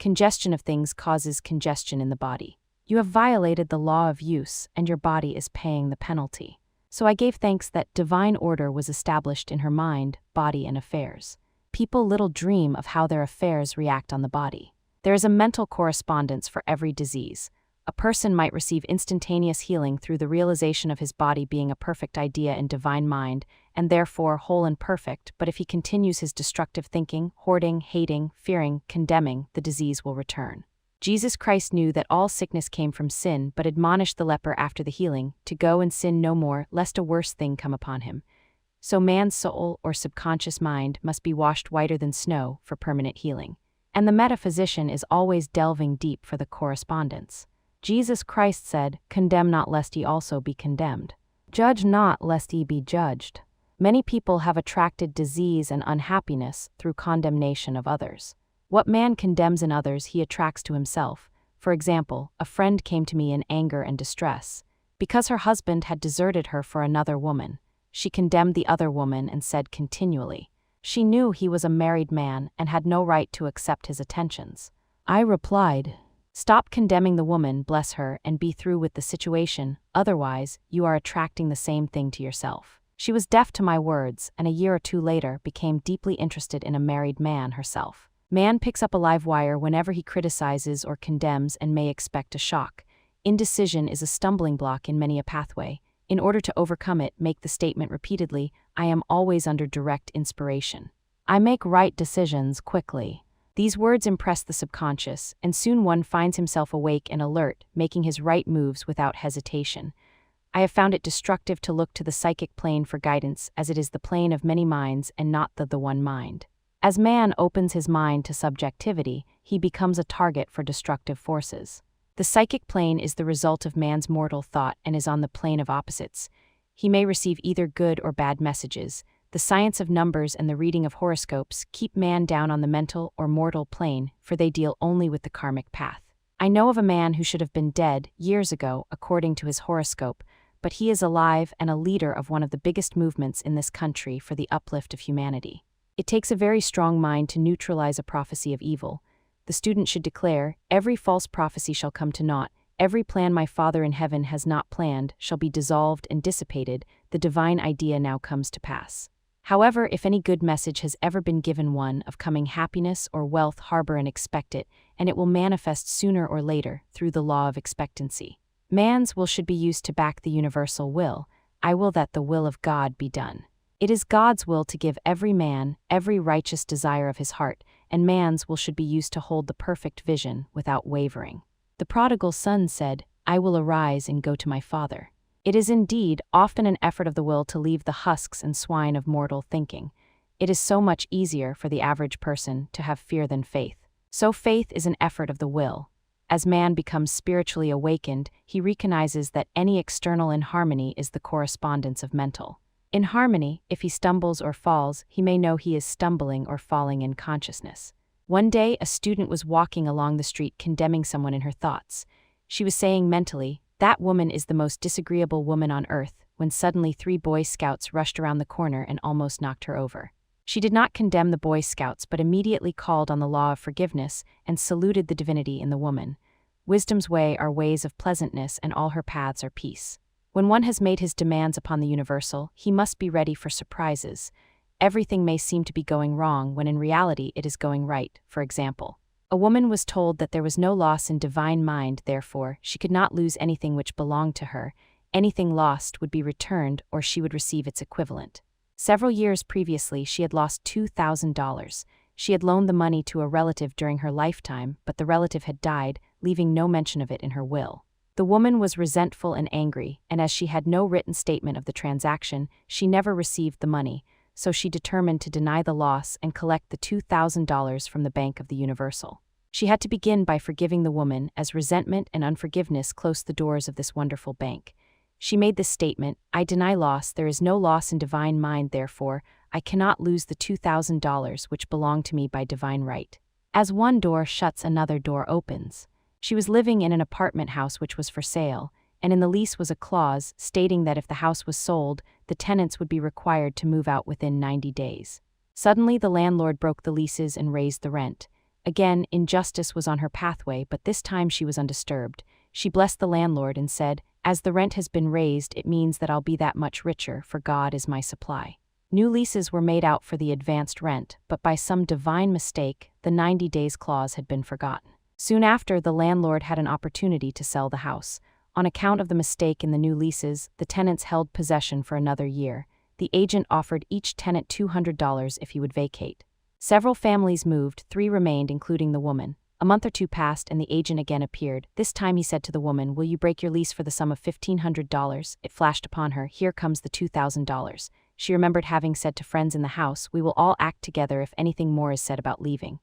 Congestion of things causes congestion in the body. You have violated the law of use, and your body is paying the penalty. So I gave thanks that divine order was established in her mind, body, and affairs. People little dream of how their affairs react on the body. There is a mental correspondence for every disease. A person might receive instantaneous healing through the realization of his body being a perfect idea in divine mind, and therefore whole and perfect, but if he continues his destructive thinking, hoarding, hating, fearing, condemning, the disease will return. Jesus Christ knew that all sickness came from sin, but admonished the leper after the healing, to go and sin no more, lest a worse thing come upon him. So man's soul or subconscious mind must be washed whiter than snow for permanent healing. And the metaphysician is always delving deep for the correspondence. Jesus Christ said, "Condemn not lest ye also be condemned. Judge not lest ye be judged." Many people have attracted disease and unhappiness through condemnation of others. What man condemns in others he attracts to himself. For example, a friend came to me in anger and distress. Because her husband had deserted her for another woman, she condemned the other woman and said continually, she knew he was a married man and had no right to accept his attentions. I replied, "Stop condemning the woman, bless her, and be through with the situation, otherwise, you are attracting the same thing to yourself." She was deaf to my words, and a year or two later became deeply interested in a married man herself. Man picks up a live wire whenever he criticizes or condemns and may expect a shock. Indecision is a stumbling block in many a pathway. In order to overcome it, make the statement repeatedly, "I am always under direct inspiration. I make right decisions quickly." These words impress the subconscious, and soon one finds himself awake and alert, making his right moves without hesitation. I have found it destructive to look to the psychic plane for guidance, as it is the plane of many minds and not the one mind. As man opens his mind to subjectivity, he becomes a target for destructive forces. The psychic plane is the result of man's mortal thought and is on the plane of opposites. He may receive either good or bad messages. The science of numbers and the reading of horoscopes keep man down on the mental or mortal plane, for they deal only with the karmic path. I know of a man who should have been dead years ago according to his horoscope, but he is alive and a leader of one of the biggest movements in this country for the uplift of humanity. It takes a very strong mind to neutralize a prophecy of evil. The student should declare, "Every false prophecy shall come to naught. Every plan my Father in heaven has not planned shall be dissolved and dissipated. The divine idea now comes to pass." However, if any good message has ever been given one of coming happiness or wealth, harbor and expect it, and it will manifest sooner or later through the law of expectancy. Man's will should be used to back the universal will. I will that the will of God be done. It is God's will to give every man every righteous desire of his heart, and man's will should be used to hold the perfect vision without wavering. The prodigal son said, "I will arise and go to my father." It is indeed often an effort of the will to leave the husks and swine of mortal thinking. It is so much easier for the average person to have fear than faith. So faith is an effort of the will. As man becomes spiritually awakened, he recognizes that any external inharmony is the correspondence of mental. In harmony, if he stumbles or falls, he may know he is stumbling or falling in consciousness. One day, a student was walking along the street condemning someone in her thoughts. She was saying mentally, "That woman is the most disagreeable woman on earth," when suddenly 3 Boy Scouts rushed around the corner and almost knocked her over. She did not condemn the Boy Scouts but immediately called on the law of forgiveness and saluted the divinity in the woman. Wisdom's way are ways of pleasantness, and all her paths are peace. When one has made his demands upon the universal, he must be ready for surprises. Everything may seem to be going wrong when in reality it is going right. For example, a woman was told that there was no loss in divine mind, therefore she could not lose anything which belonged to her. Anything lost would be returned or she would receive its equivalent. Several years previously she had lost $2,000. She had loaned the money to a relative during her lifetime, but the relative had died, leaving no mention of it in her will. The woman was resentful and angry, and as she had no written statement of the transaction, she never received the money, so she determined to deny the loss and collect the $2,000 from the Bank of the Universal. She had to begin by forgiving the woman, as resentment and unforgiveness closed the doors of this wonderful bank. She made this statement, "I deny loss, there is no loss in divine mind, therefore, I cannot lose the $2,000 which belong to me by divine right. As one door shuts, another door opens." She was living in an apartment house which was for sale, and in the lease was a clause stating that if the house was sold, the tenants would be required to move out within 90 days. Suddenly the landlord broke the leases and raised the rent. Again, injustice was on her pathway, but this time she was undisturbed. She blessed the landlord and said, "As the rent has been raised, it means that I'll be that much richer, for God is my supply." New leases were made out for the advanced rent, but by some divine mistake, the 90 days clause had been forgotten. Soon after, the landlord had an opportunity to sell the house. On account of the mistake in the new leases, the tenants held possession for another year. The agent offered each tenant $200 if he would vacate. Several families moved, 3 remained, including the woman. A month or two passed and the agent again appeared. This time he said to the woman, "Will you break your lease for the sum of $1,500? It flashed upon her, "Here comes the $2,000. She remembered having said to friends in the house, "We will all act together if anything more is said about leaving."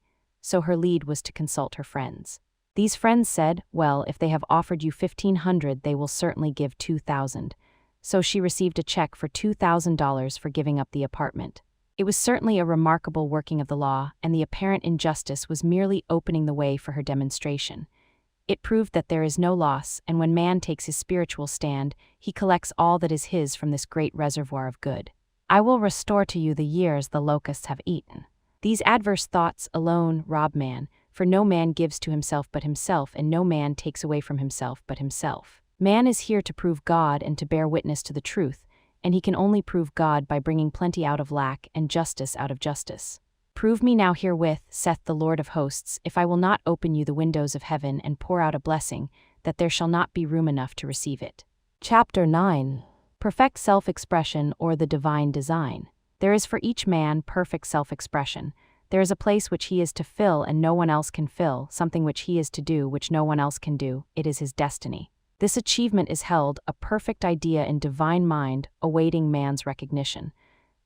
so her lead was to consult her friends. These friends said, well, if they have offered you $1,500, they will certainly give $2,000. So she received a check for $2,000 for giving up the apartment. It was certainly a remarkable working of the law, and the apparent injustice was merely opening the way for her demonstration. It proved that there is no loss, and when man takes his spiritual stand, he collects all that is his from this great reservoir of good. I will restore to you the years the locusts have eaten. These adverse thoughts alone rob man, for no man gives to himself but himself, and no man takes away from himself but himself. Man is here to prove God and to bear witness to the truth, and he can only prove God by bringing plenty out of lack and justice out of justice. Prove me now herewith, saith the Lord of hosts, if I will not open you the windows of heaven and pour out a blessing, that there shall not be room enough to receive it. Chapter 9. Perfect Self-Expression or the Divine Design. There is for each man perfect self-expression. There is a place which he is to fill and no one else can fill, something which he is to do which no one else can do. It is his destiny. This achievement is held a perfect idea in divine mind, awaiting man's recognition.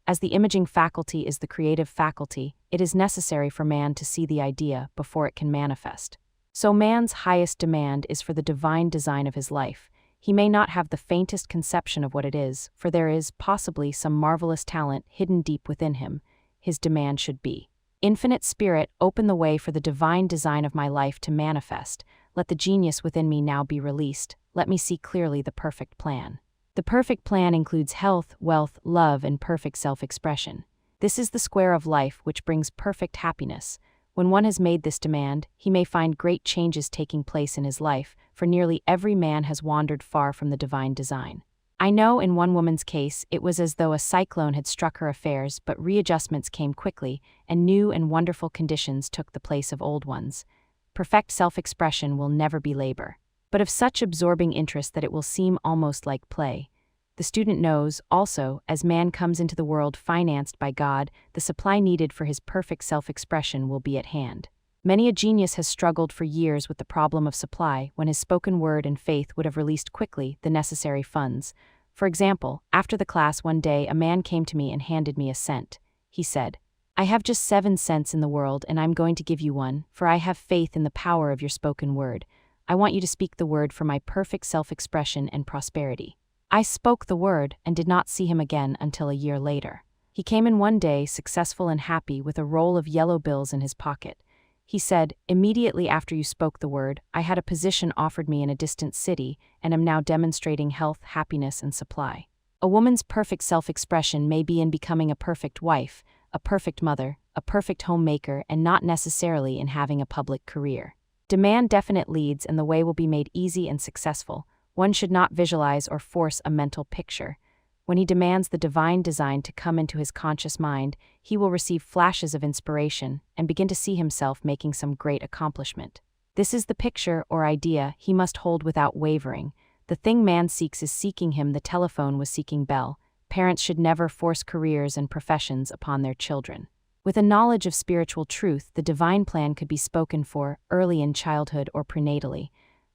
As the imaging faculty is the creative faculty, it is necessary for man to see the idea before it can manifest. So man's highest demand is for the divine design of his life. He may not have the faintest conception of what it is, for there is, possibly, some marvelous talent hidden deep within him. His demand should be, Infinite Spirit, open the way for the divine design of my life to manifest. Let the genius within me now be released. Let me see clearly the perfect plan. The perfect plan includes health, wealth, love, and perfect self-expression. This is the square of life which brings perfect happiness. When one has made this demand, he may find great changes taking place in his life, for nearly every man has wandered far from the divine design. I know in one woman's case it was as though a cyclone had struck her affairs, but readjustments came quickly, and new and wonderful conditions took the place of old ones. Perfect self-expression will never be labor, but of such absorbing interest that it will seem almost like play. The student knows, also, as man comes into the world financed by God, the supply needed for his perfect self-expression will be at hand. Many a genius has struggled for years with the problem of supply when his spoken word and faith would have released quickly the necessary funds. For example, after the class one day a man came to me and handed me a cent. He said, I have just 7 cents in the world and I'm going to give you one, for I have faith in the power of your spoken word. I want you to speak the word for my perfect self-expression and prosperity. I spoke the word and did not see him again until a year later. He came in one day successful and happy with a roll of yellow bills in his pocket. He said, immediately after you spoke the word, I had a position offered me in a distant city and am now demonstrating health, happiness, and supply. A woman's perfect self-expression may be in becoming a perfect wife, a perfect mother, a perfect homemaker, and not necessarily in having a public career. Demand definite leads and the way will be made easy and successful. One should not visualize or force a mental picture. When he demands the divine design to come into his conscious mind, he will receive flashes of inspiration and begin to see himself making some great accomplishment. This is the picture or idea he must hold without wavering. The thing man seeks is seeking him, the telephone was seeking Bell. Parents should never force careers and professions upon their children. With a knowledge of spiritual truth, the divine plan could be spoken for early in childhood or prenatally.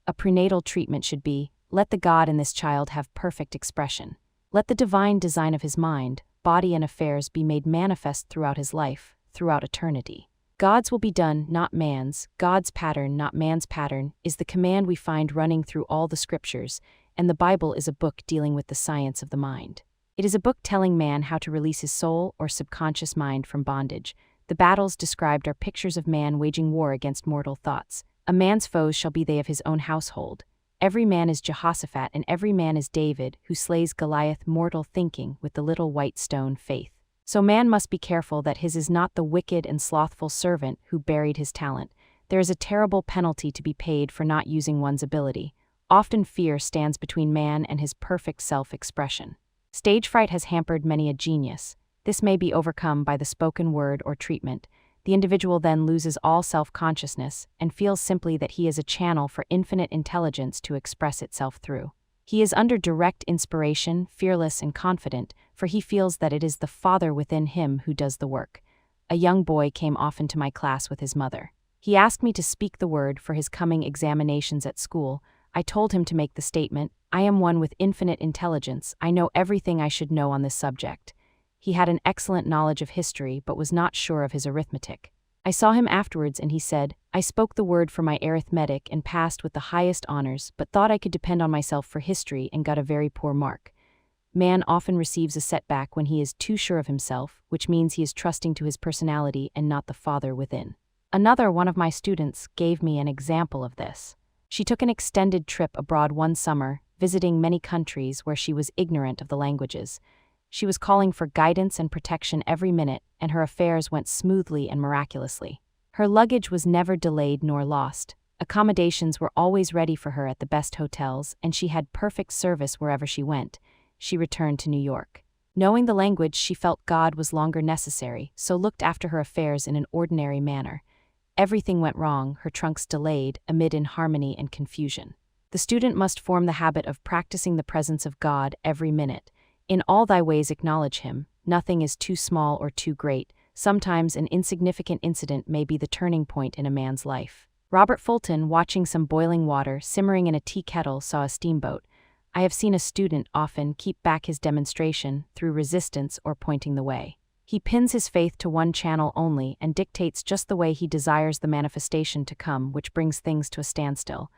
A prenatal treatment should be, let the God in this child have perfect expression. Let the divine design of his mind, body, and affairs be made manifest throughout his life, throughout eternity. God's will be done, not man's. God's pattern, not man's pattern, is the command we find running through all the scriptures, and the Bible is a book dealing with the science of the mind. It is a book telling man how to release his soul or subconscious mind from bondage. The battles described are pictures of man waging war against mortal thoughts. A man's foes shall be they of his own household. Every man is Jehoshaphat and every man is David, who slays Goliath mortal thinking with the little white stone faith. So man must be careful that his is not the wicked and slothful servant who buried his talent. There is a terrible penalty to be paid for not using one's ability. Often fear stands between man and his perfect self-expression. Stage fright has hampered many a genius. This may be overcome by the spoken word or treatment. The individual then loses all self-consciousness and feels simply that he is a channel for infinite intelligence to express itself through. He is under direct inspiration, fearless and confident, for he feels that it is the Father within him who does the work. A young boy came often to my class with his mother. He asked me to speak the word for his coming examinations at school. I told him to make the statement, I am one with infinite intelligence. I know everything I should know on this subject. He had an excellent knowledge of history but was not sure of his arithmetic. I saw him afterwards and he said, I spoke the word for my arithmetic and passed with the highest honors, but thought I could depend on myself for history and got a very poor mark. Man often receives a setback when he is too sure of himself, which means he is trusting to his personality and not the Father within. Another one of my students gave me an example of this. She took an extended trip abroad one summer, visiting many countries where she was ignorant of the languages. She was calling for guidance and protection every minute, and her affairs went smoothly and miraculously. Her luggage was never delayed nor lost. Accommodations were always ready for her at the best hotels, and she had perfect service wherever she went. She returned to New York. Knowing the language, she felt God was longer necessary, so looked after her affairs in an ordinary manner. Everything went wrong, her trunks delayed, amid inharmony and confusion. The student must form the habit of practicing the presence of God every minute. In all thy ways acknowledge him. Nothing is too small or too great. Sometimes an insignificant incident may be the turning point in a man's life. Robert Fulton, watching some boiling water simmering in a tea kettle, saw a steamboat. I have seen a student often keep back his demonstration through resistance or pointing the way. He pins his faith to one channel only and dictates just the way he desires the manifestation to come, which brings things to a standstill.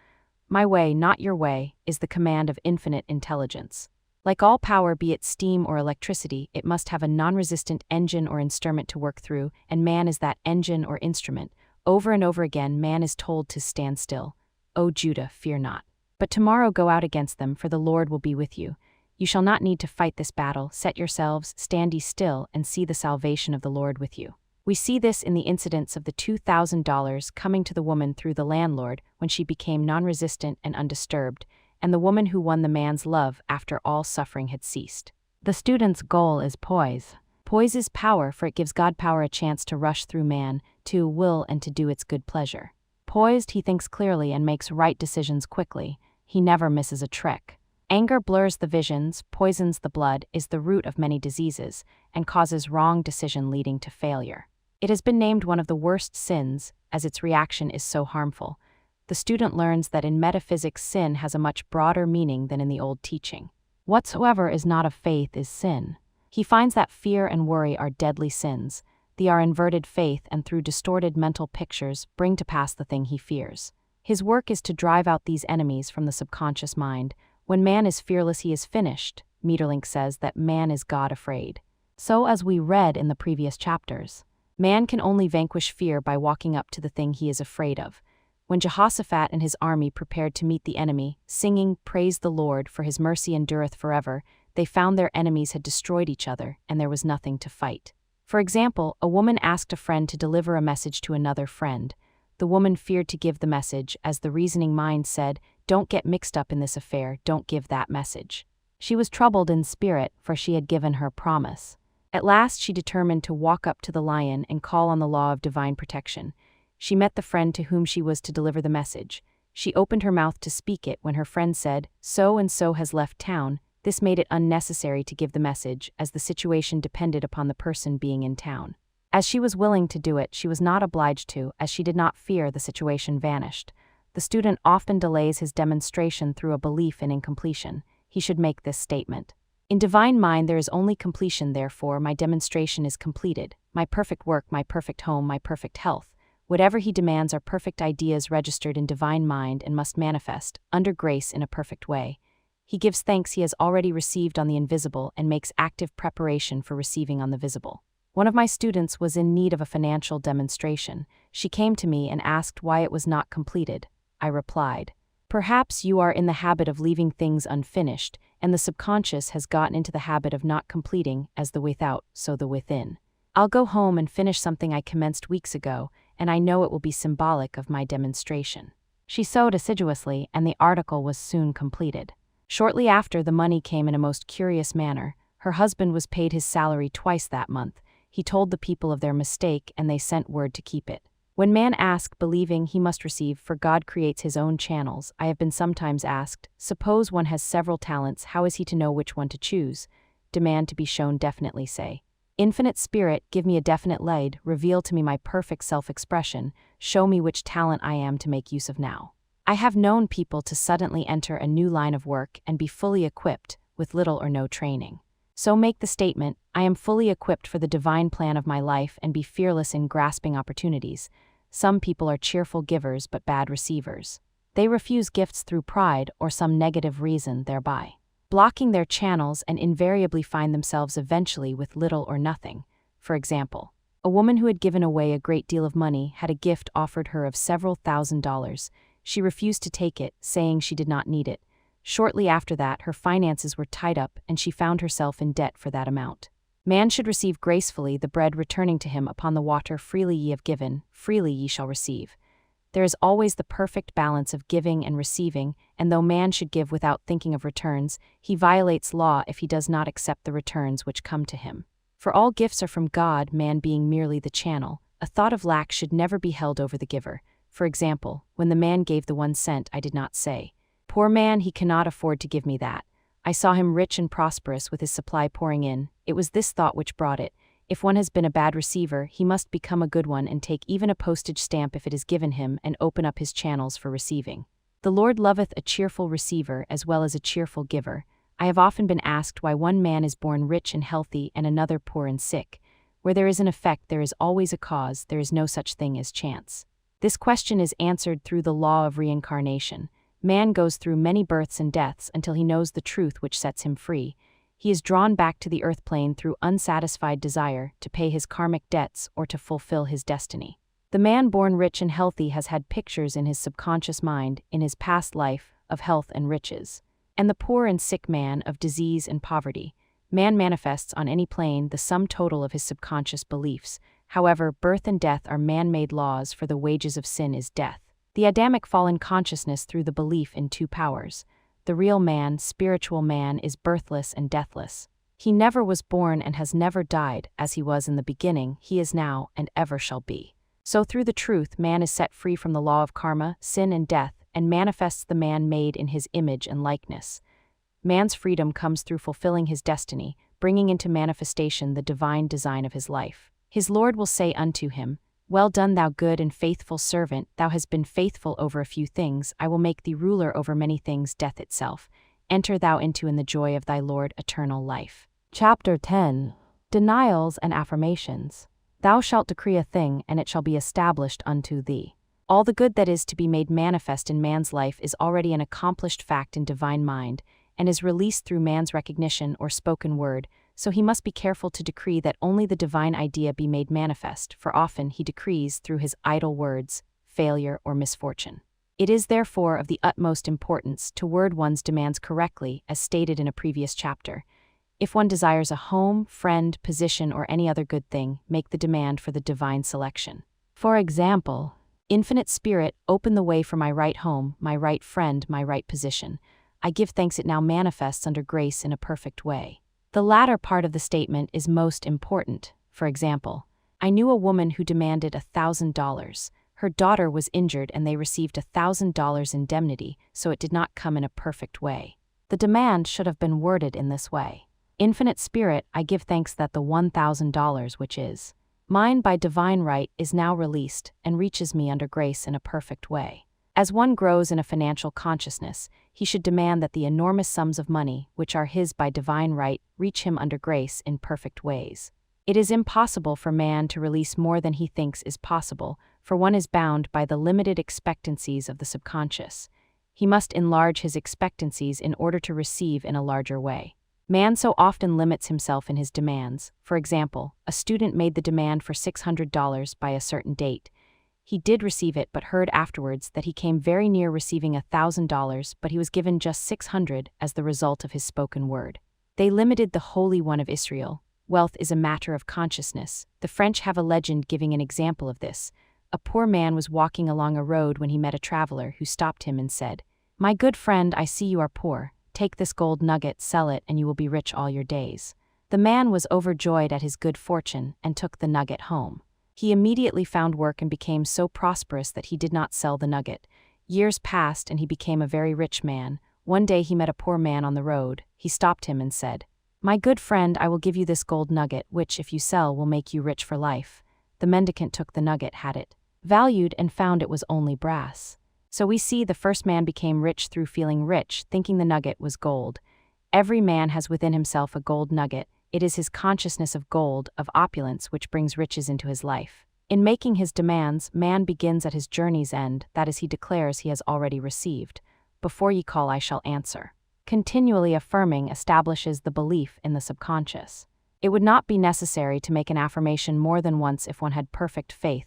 My way, not your way, is the command of infinite intelligence. Like all power, be it steam or electricity, it must have a non-resistant engine or instrument to work through, and man is that engine or instrument. Over and over again, man is told to stand still. O Judah, fear not. But tomorrow go out against them, for the Lord will be with you. You shall not need to fight this battle. Set yourselves, stand ye still, and see the salvation of the Lord with you. We see this in the incidents of the $2,000 coming to the woman through the landlord when she became non-resistant and undisturbed, and the woman who won the man's love after all suffering had ceased. The student's goal is poise. Poise is power, for it gives God power a chance to rush through man, to will and to do its good pleasure. Poised, he thinks clearly and makes right decisions quickly. He never misses a trick. Anger blurs the visions, poisons the blood, is the root of many diseases, and causes wrong decision leading to failure. It has been named one of the worst sins, as its reaction is so harmful. The student learns that in metaphysics sin has a much broader meaning than in the old teaching. Whatsoever is not of faith is sin. He finds that fear and worry are deadly sins. They are inverted faith and through distorted mental pictures bring to pass the thing he fears. His work is to drive out these enemies from the subconscious mind. When man is fearless, he is finished. Meterlink says that man is God afraid. So as we read in the previous chapters, man can only vanquish fear by walking up to the thing he is afraid of. When Jehoshaphat and his army prepared to meet the enemy, singing, Praise the Lord, for his mercy endureth forever, they found their enemies had destroyed each other, and there was nothing to fight. For example, a woman asked a friend to deliver a message to another friend. The woman feared to give the message, as the reasoning mind said, Don't get mixed up in this affair, don't give that message. She was troubled in spirit, for she had given her promise. At last she determined to walk up to the lion and call on the law of divine protection. She met the friend to whom she was to deliver the message. She opened her mouth to speak it when her friend said, So and so has left town. This made it unnecessary to give the message, as the situation depended upon the person being in town. As she was willing to do it, she was not obliged to, as she did not fear the situation vanished. The student often delays his demonstration through a belief in incompletion. He should make this statement. In divine mind there is only completion, therefore my demonstration is completed. My perfect work, my perfect home, my perfect health. Whatever he demands are perfect ideas registered in divine mind and must manifest, under grace in a perfect way. He gives thanks he has already received on the invisible and makes active preparation for receiving on the visible. One of my students was in need of a financial demonstration. She came to me and asked why it was not completed. I replied, Perhaps you are in the habit of leaving things unfinished, and the subconscious has gotten into the habit of not completing, as the without, so the within. I'll go home and finish something I commenced weeks ago, and I know it will be symbolic of my demonstration. She sewed assiduously, and the article was soon completed. Shortly after, the money came in a most curious manner. Her husband was paid his salary twice that month. He told the people of their mistake, and they sent word to keep it. When man asks, believing he must receive, for God creates his own channels, I have been sometimes asked, suppose one has several talents, how is he to know which one to choose? Demand to be shown definitely, say, Infinite Spirit, give me a definite lead, reveal to me my perfect self-expression, show me which talent I am to make use of now. I have known people to suddenly enter a new line of work and be fully equipped, with little or no training. So make the statement, I am fully equipped for the divine plan of my life, and be fearless in grasping opportunities. Some people are cheerful givers but bad receivers. They refuse gifts through pride or some negative reason, thereby blocking their channels, and invariably find themselves eventually with little or nothing. For example, a woman who had given away a great deal of money had a gift offered her of several $1,000s. She refused to take it, saying she did not need it. Shortly after that, her finances were tied up and she found herself in debt for that amount. Man should receive gracefully the bread returning to him upon the water. Freely ye have given, freely ye shall receive. There is always the perfect balance of giving and receiving, and though man should give without thinking of returns, he violates law if he does not accept the returns which come to him. For all gifts are from God, man being merely the channel. A thought of lack should never be held over the giver. For example, when the man gave the 1 cent, I did not say, "Poor man, he cannot afford to give me that." I saw him rich and prosperous with his supply pouring in. It was this thought which brought it. If one has been a bad receiver, he must become a good one and take even a postage stamp if it is given him, and open up his channels for receiving. The Lord loveth a cheerful receiver as well as a cheerful giver. I have often been asked why one man is born rich and healthy and another poor and sick. Where there is an effect, there is always a cause. There is no such thing as chance. This question is answered through the law of reincarnation. Man goes through many births and deaths until he knows the truth which sets him free. He is drawn back to the earth plane through unsatisfied desire to pay his karmic debts or to fulfill his destiny. The man born rich and healthy has had pictures in his subconscious mind, in his past life, of health and riches. And the poor and sick man of disease and poverty. Man manifests on any plane the sum total of his subconscious beliefs. However, birth and death are man-made laws, for the wages of sin is death. The Adamic fallen consciousness through the belief in 2 powers. The real man, spiritual man, is birthless and deathless. He never was born and has never died. As he was in the beginning, he is now, and ever shall be. So through the truth, man is set free from the law of karma, sin and death, and manifests the man made in his image and likeness. Man's freedom comes through fulfilling his destiny, bringing into manifestation the divine design of his life. His Lord will say unto him, "Well done, thou good and faithful servant, thou hast been faithful over a few things, I will make thee ruler over many things, death itself. Enter thou into in the joy of thy Lord eternal life." Chapter 10. Denials and Affirmations. Thou shalt decree a thing, and it shall be established unto thee. All the good that is to be made manifest in man's life is already an accomplished fact in divine mind, and is released through man's recognition or spoken word, so he must be careful to decree that only the divine idea be made manifest, for often he decrees through his idle words, failure or misfortune. It is therefore of the utmost importance to word one's demands correctly, as stated in a previous chapter. If one desires a home, friend, position, or any other good thing, make the demand for the divine selection. For example, Infinite Spirit, open the way for my right home, my right friend, my right position. I give thanks it now manifests under grace in a perfect way. The latter part of the statement is most important. For example, I knew a woman who demanded $1,000. Her daughter was injured and they received $1,000 indemnity, so it did not come in a perfect way. The demand should have been worded in this way. Infinite Spirit, I give thanks that the $1,000 which is mine by divine right is now released and reaches me under grace in a perfect way. As one grows in a financial consciousness, he should demand that the enormous sums of money, which are his by divine right, reach him under grace in perfect ways. It is impossible for man to release more than he thinks is possible, for one is bound by the limited expectancies of the subconscious. He must enlarge his expectancies in order to receive in a larger way. Man so often limits himself in his demands. For example, a student made the demand for $600 by a certain date. He did receive it, but heard afterwards that he came very near receiving $1,000, but he was given just $600 as the result of his spoken word. They limited the Holy One of Israel. Wealth is a matter of consciousness. The French have a legend giving an example of this. A poor man was walking along a road when he met a traveler who stopped him and said, "My good friend, I see you are poor. Take this gold nugget, sell it, and you will be rich all your days." The man was overjoyed at his good fortune and took the nugget home. He immediately found work and became so prosperous that he did not sell the nugget. Years passed and he became a very rich man. One day he met a poor man on the road. He stopped him and said, "My good friend, I will give you this gold nugget, which, if you sell, will make you rich for life." The mendicant took the nugget, had it valued, and found it was only brass. So we see the first man became rich through feeling rich, thinking the nugget was gold. Every man has within himself a gold nugget. It is his consciousness of gold, of opulence, which brings riches into his life. In making his demands, man begins at his journey's end, that is, he declares he has already received. Before ye call, I shall answer. Continually affirming establishes the belief in the subconscious. It would not be necessary to make an affirmation more than once if one had perfect faith.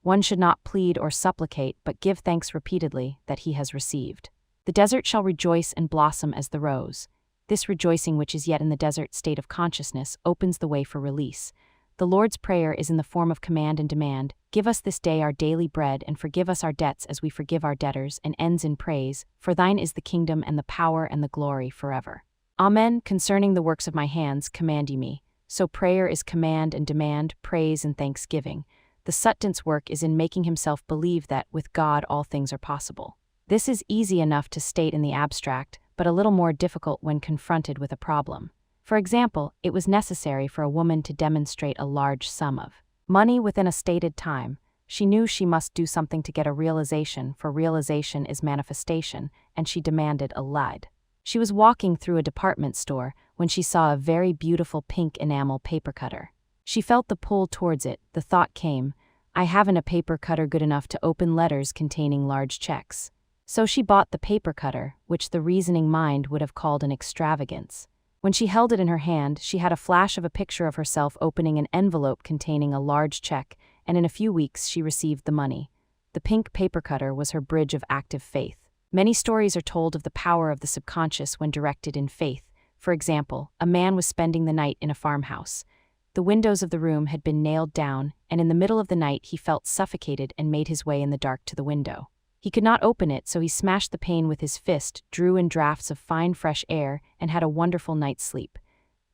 One should not plead or supplicate, but give thanks repeatedly that he has received. The desert shall rejoice and blossom as the rose. This rejoicing, which is yet in the desert state of consciousness, opens the way for release. The Lord's Prayer is in the form of command and demand. Give us this day our daily bread, and forgive us our debts as we forgive our debtors, and ends in praise, for thine is the kingdom and the power and the glory forever. Amen. Concerning the works of my hands, command ye me. So prayer is command and demand, praise and thanksgiving. The Suttant's work is in making himself believe that, with God, all things are possible. This is easy enough to state in the abstract, but a little more difficult when confronted with a problem. For example, it was necessary for a woman to demonstrate a large sum of money within a stated time. She knew she must do something to get a realization, for realization is manifestation, and she demanded a lid. She was walking through a department store when she saw a very beautiful pink enamel paper cutter. She felt the pull towards it. The thought came, I haven't a paper cutter good enough to open letters containing large checks. So she bought the paper cutter, which the reasoning mind would have called an extravagance. When she held it in her hand, she had a flash of a picture of herself opening an envelope containing a large check, and in a few weeks she received the money. The pink paper cutter was her bridge of active faith. Many stories are told of the power of the subconscious when directed in faith. For example, a man was spending the night in a farmhouse. The windows of the room had been nailed down, and in the middle of the night he felt suffocated and made his way in the dark to the window. He could not open it, so he smashed the pane with his fist, drew in drafts of fine fresh air, and had a wonderful night's sleep.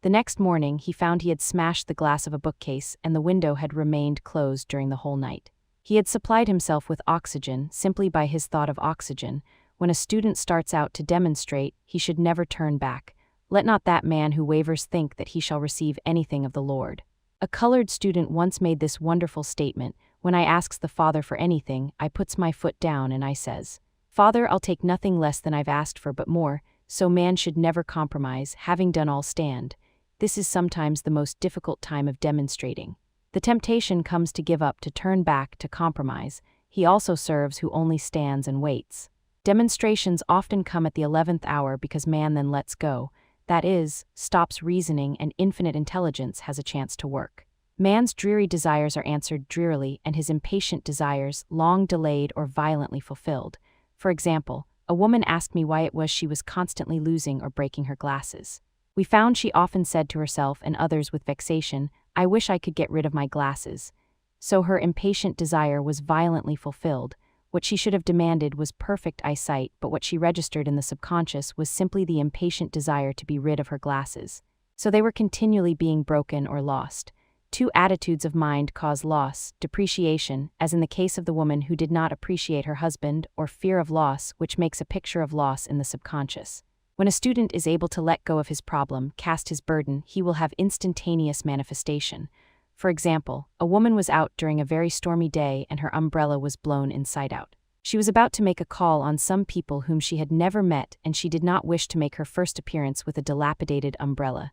The next morning he found he had smashed the glass of a bookcase, and the window had remained closed during the whole night. He had supplied himself with oxygen simply by his thought of oxygen. When a student starts out to demonstrate, he should never turn back. Let not that man who wavers think that he shall receive anything of the Lord. A colored student once made this wonderful statement, when I asks the Father for anything, I puts my foot down and I says, Father, I'll take nothing less than I've asked for but more, so man should never compromise, having done all stand. This is sometimes the most difficult time of demonstrating. The temptation comes to give up, to turn back, to compromise. He also serves who only stands and waits. Demonstrations often come at the 11th hour because man then lets go, that is, stops reasoning, and infinite intelligence has a chance to work. Man's dreary desires are answered drearily, and his impatient desires, long delayed or violently fulfilled. For example, a woman asked me why it was she was constantly losing or breaking her glasses. We found she often said to herself and others with vexation, I wish I could get rid of my glasses. So her impatient desire was violently fulfilled. What she should have demanded was perfect eyesight, but what she registered in the subconscious was simply the impatient desire to be rid of her glasses. So they were continually being broken or lost. Two attitudes of mind cause loss, depreciation, as in the case of the woman who did not appreciate her husband, or fear of loss, which makes a picture of loss in the subconscious. When a student is able to let go of his problem, cast his burden, he will have instantaneous manifestation. For example, a woman was out during a very stormy day and her umbrella was blown inside out. She was about to make a call on some people whom she had never met, and she did not wish to make her first appearance with a dilapidated umbrella.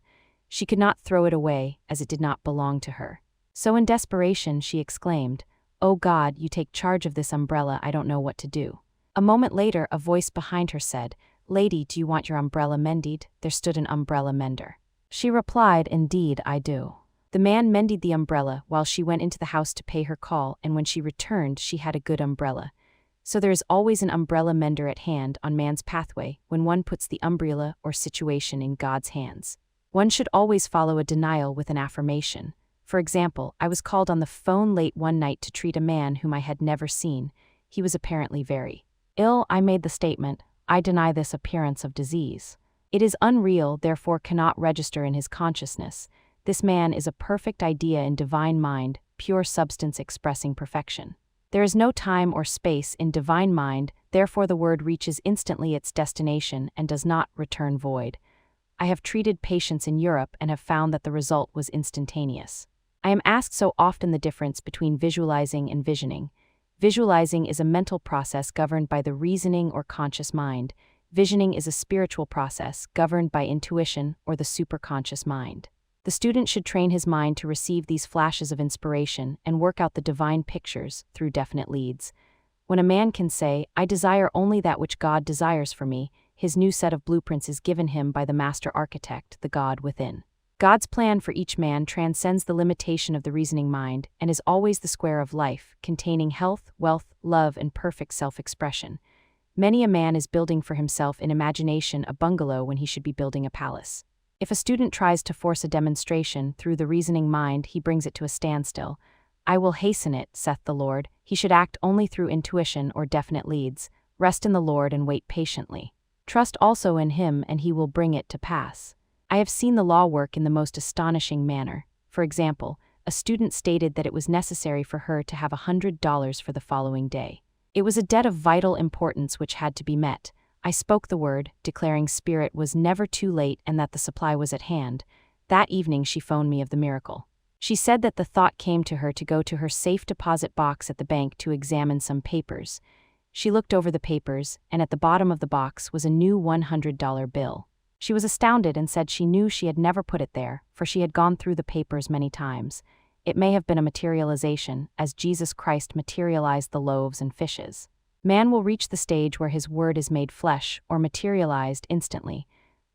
She could not throw it away, as it did not belong to her. So in desperation she exclaimed, "Oh God, you take charge of this umbrella, I don't know what to do." A moment later a voice behind her said, "Lady, do you want your umbrella mended?" There stood an umbrella mender. She replied, "Indeed, I do." The man mended the umbrella while she went into the house to pay her call, and when she returned she had a good umbrella. So there is always an umbrella mender at hand on man's pathway when one puts the umbrella or situation in God's hands. One should always follow a denial with an affirmation. For example, I was called on the phone late one night to treat a man whom I had never seen. He was apparently very ill. I made the statement, "I deny this appearance of disease. It is unreal, therefore cannot register in his consciousness. This man is a perfect idea in divine mind, pure substance expressing perfection. There is no time or space in divine mind, therefore the word reaches instantly its destination and does not return void. I have treated patients in Europe and have found that the result was instantaneous. I am asked so often the difference between visualizing and visioning. Visualizing is a mental process governed by the reasoning or conscious mind. Visioning is a spiritual process governed by intuition or the superconscious mind. The student should train his mind to receive these flashes of inspiration and work out the divine pictures through definite leads. When a man can say, "I desire only that which God desires for me," his new set of blueprints is given him by the master architect, the God within. God's plan for each man transcends the limitation of the reasoning mind and is always the square of life, containing health, wealth, love, and perfect self-expression. Many a man is building for himself in imagination a bungalow when he should be building a palace. If a student tries to force a demonstration through the reasoning mind, he brings it to a standstill. "I will hasten it," saith the Lord. He should act only through intuition or definite leads. Rest in the Lord and wait patiently. Trust also in him, and he will bring it to pass. I have seen the law work in the most astonishing manner. For example, a student stated that it was necessary for her to have $100 for the following day. It was a debt of vital importance which had to be met. I spoke the word, declaring Spirit was never too late and that the supply was at hand. That evening she phoned me of the miracle. She said that the thought came to her to go to her safe deposit box at the bank to examine some papers. She looked over the papers, and at the bottom of the box was a new $100 bill. She was astounded and said she knew she had never put it there, for she had gone through the papers many times. It may have been a materialization, as Jesus Christ materialized the loaves and fishes. Man will reach the stage where his word is made flesh or materialized instantly.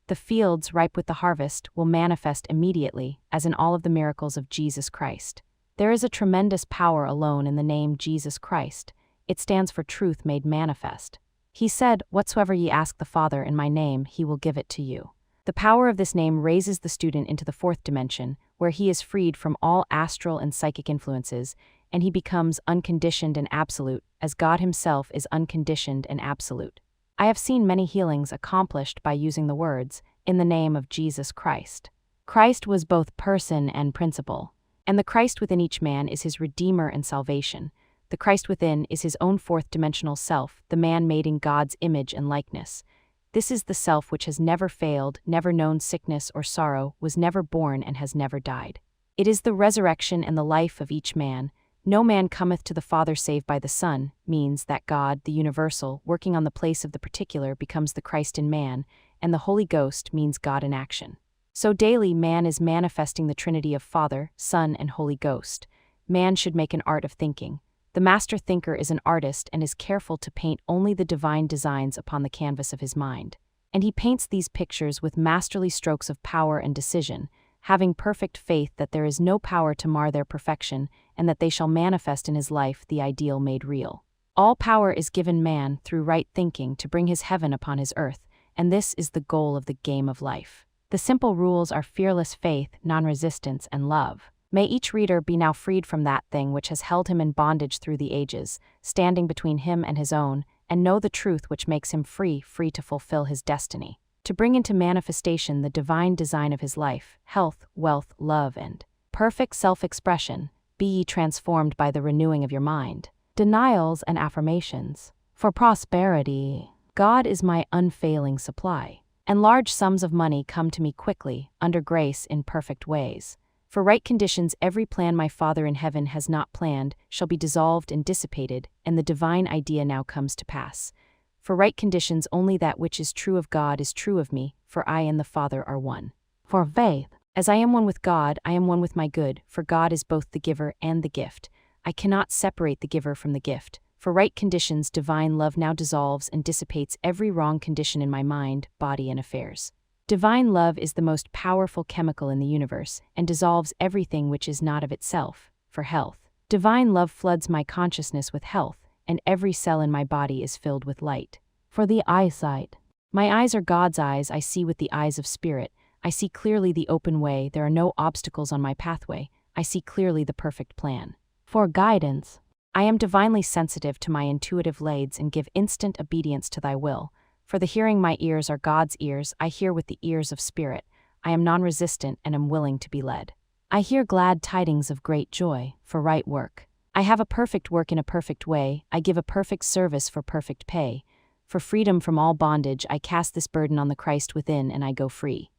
The fields ripe with the harvest will manifest immediately, as in all of the miracles of Jesus Christ. There is a tremendous power alone in the name Jesus Christ. It stands for truth made manifest. He said, "Whatsoever ye ask the Father in my name, he will give it to you." The power of this name raises the student into the fourth dimension, where he is freed from all astral and psychic influences, and he becomes unconditioned and absolute, as God himself is unconditioned and absolute. I have seen many healings accomplished by using the words, "in the name of Jesus Christ." Christ was both person and principle, and the Christ within each man is his Redeemer and salvation. The Christ within is his own fourth-dimensional self, the man made in God's image and likeness. This is the self which has never failed, never known sickness or sorrow, was never born and has never died. It is the resurrection and the life of each man. "No man cometh to the Father save by the Son," means that God, the universal, working on the place of the particular, becomes the Christ in man, and the Holy Ghost means God in action. So daily man is manifesting the Trinity of Father, Son, and Holy Ghost. Man should make an art of thinking. The master thinker is an artist and is careful to paint only the divine designs upon the canvas of his mind. And he paints these pictures with masterly strokes of power and decision, having perfect faith that there is no power to mar their perfection, and that they shall manifest in his life the ideal made real. All power is given man through right thinking to bring his heaven upon his earth, and this is the goal of the game of life. The simple rules are fearless faith, non-resistance, and love. May each reader be now freed from that thing which has held him in bondage through the ages, standing between him and his own, and know the truth which makes him free to fulfill his destiny, to bring into manifestation the divine design of his life, health, wealth, love, and perfect self-expression. Be ye transformed by the renewing of your mind. Denials and affirmations. For prosperity, God is my unfailing supply, and large sums of money come to me quickly, under grace in perfect ways. For right conditions, every plan my Father in heaven has not planned shall be dissolved and dissipated, and the divine idea now comes to pass. For right conditions, only that which is true of God is true of me, for I and the Father are one. For faith, as I am one with God, I am one with my good, for God is both the giver and the gift. I cannot separate the giver from the gift. For right conditions, divine love now dissolves and dissipates every wrong condition in my mind, body, and affairs. Divine love is the most powerful chemical in the universe, and dissolves everything which is not of itself, for health. Divine love floods my consciousness with health, and every cell in my body is filled with light. For the eyesight. My eyes are God's eyes, I see with the eyes of spirit. I see clearly the open way, there are no obstacles on my pathway. I see clearly the perfect plan. For guidance. I am divinely sensitive to my intuitive leads and give instant obedience to thy will. For the hearing my ears are God's ears, I hear with the ears of spirit. I am non-resistant and am willing to be led. I hear glad tidings of great joy, for right work. I have a perfect work in a perfect way, I give a perfect service for perfect pay. For freedom from all bondage, I cast this burden on the Christ within and I go free.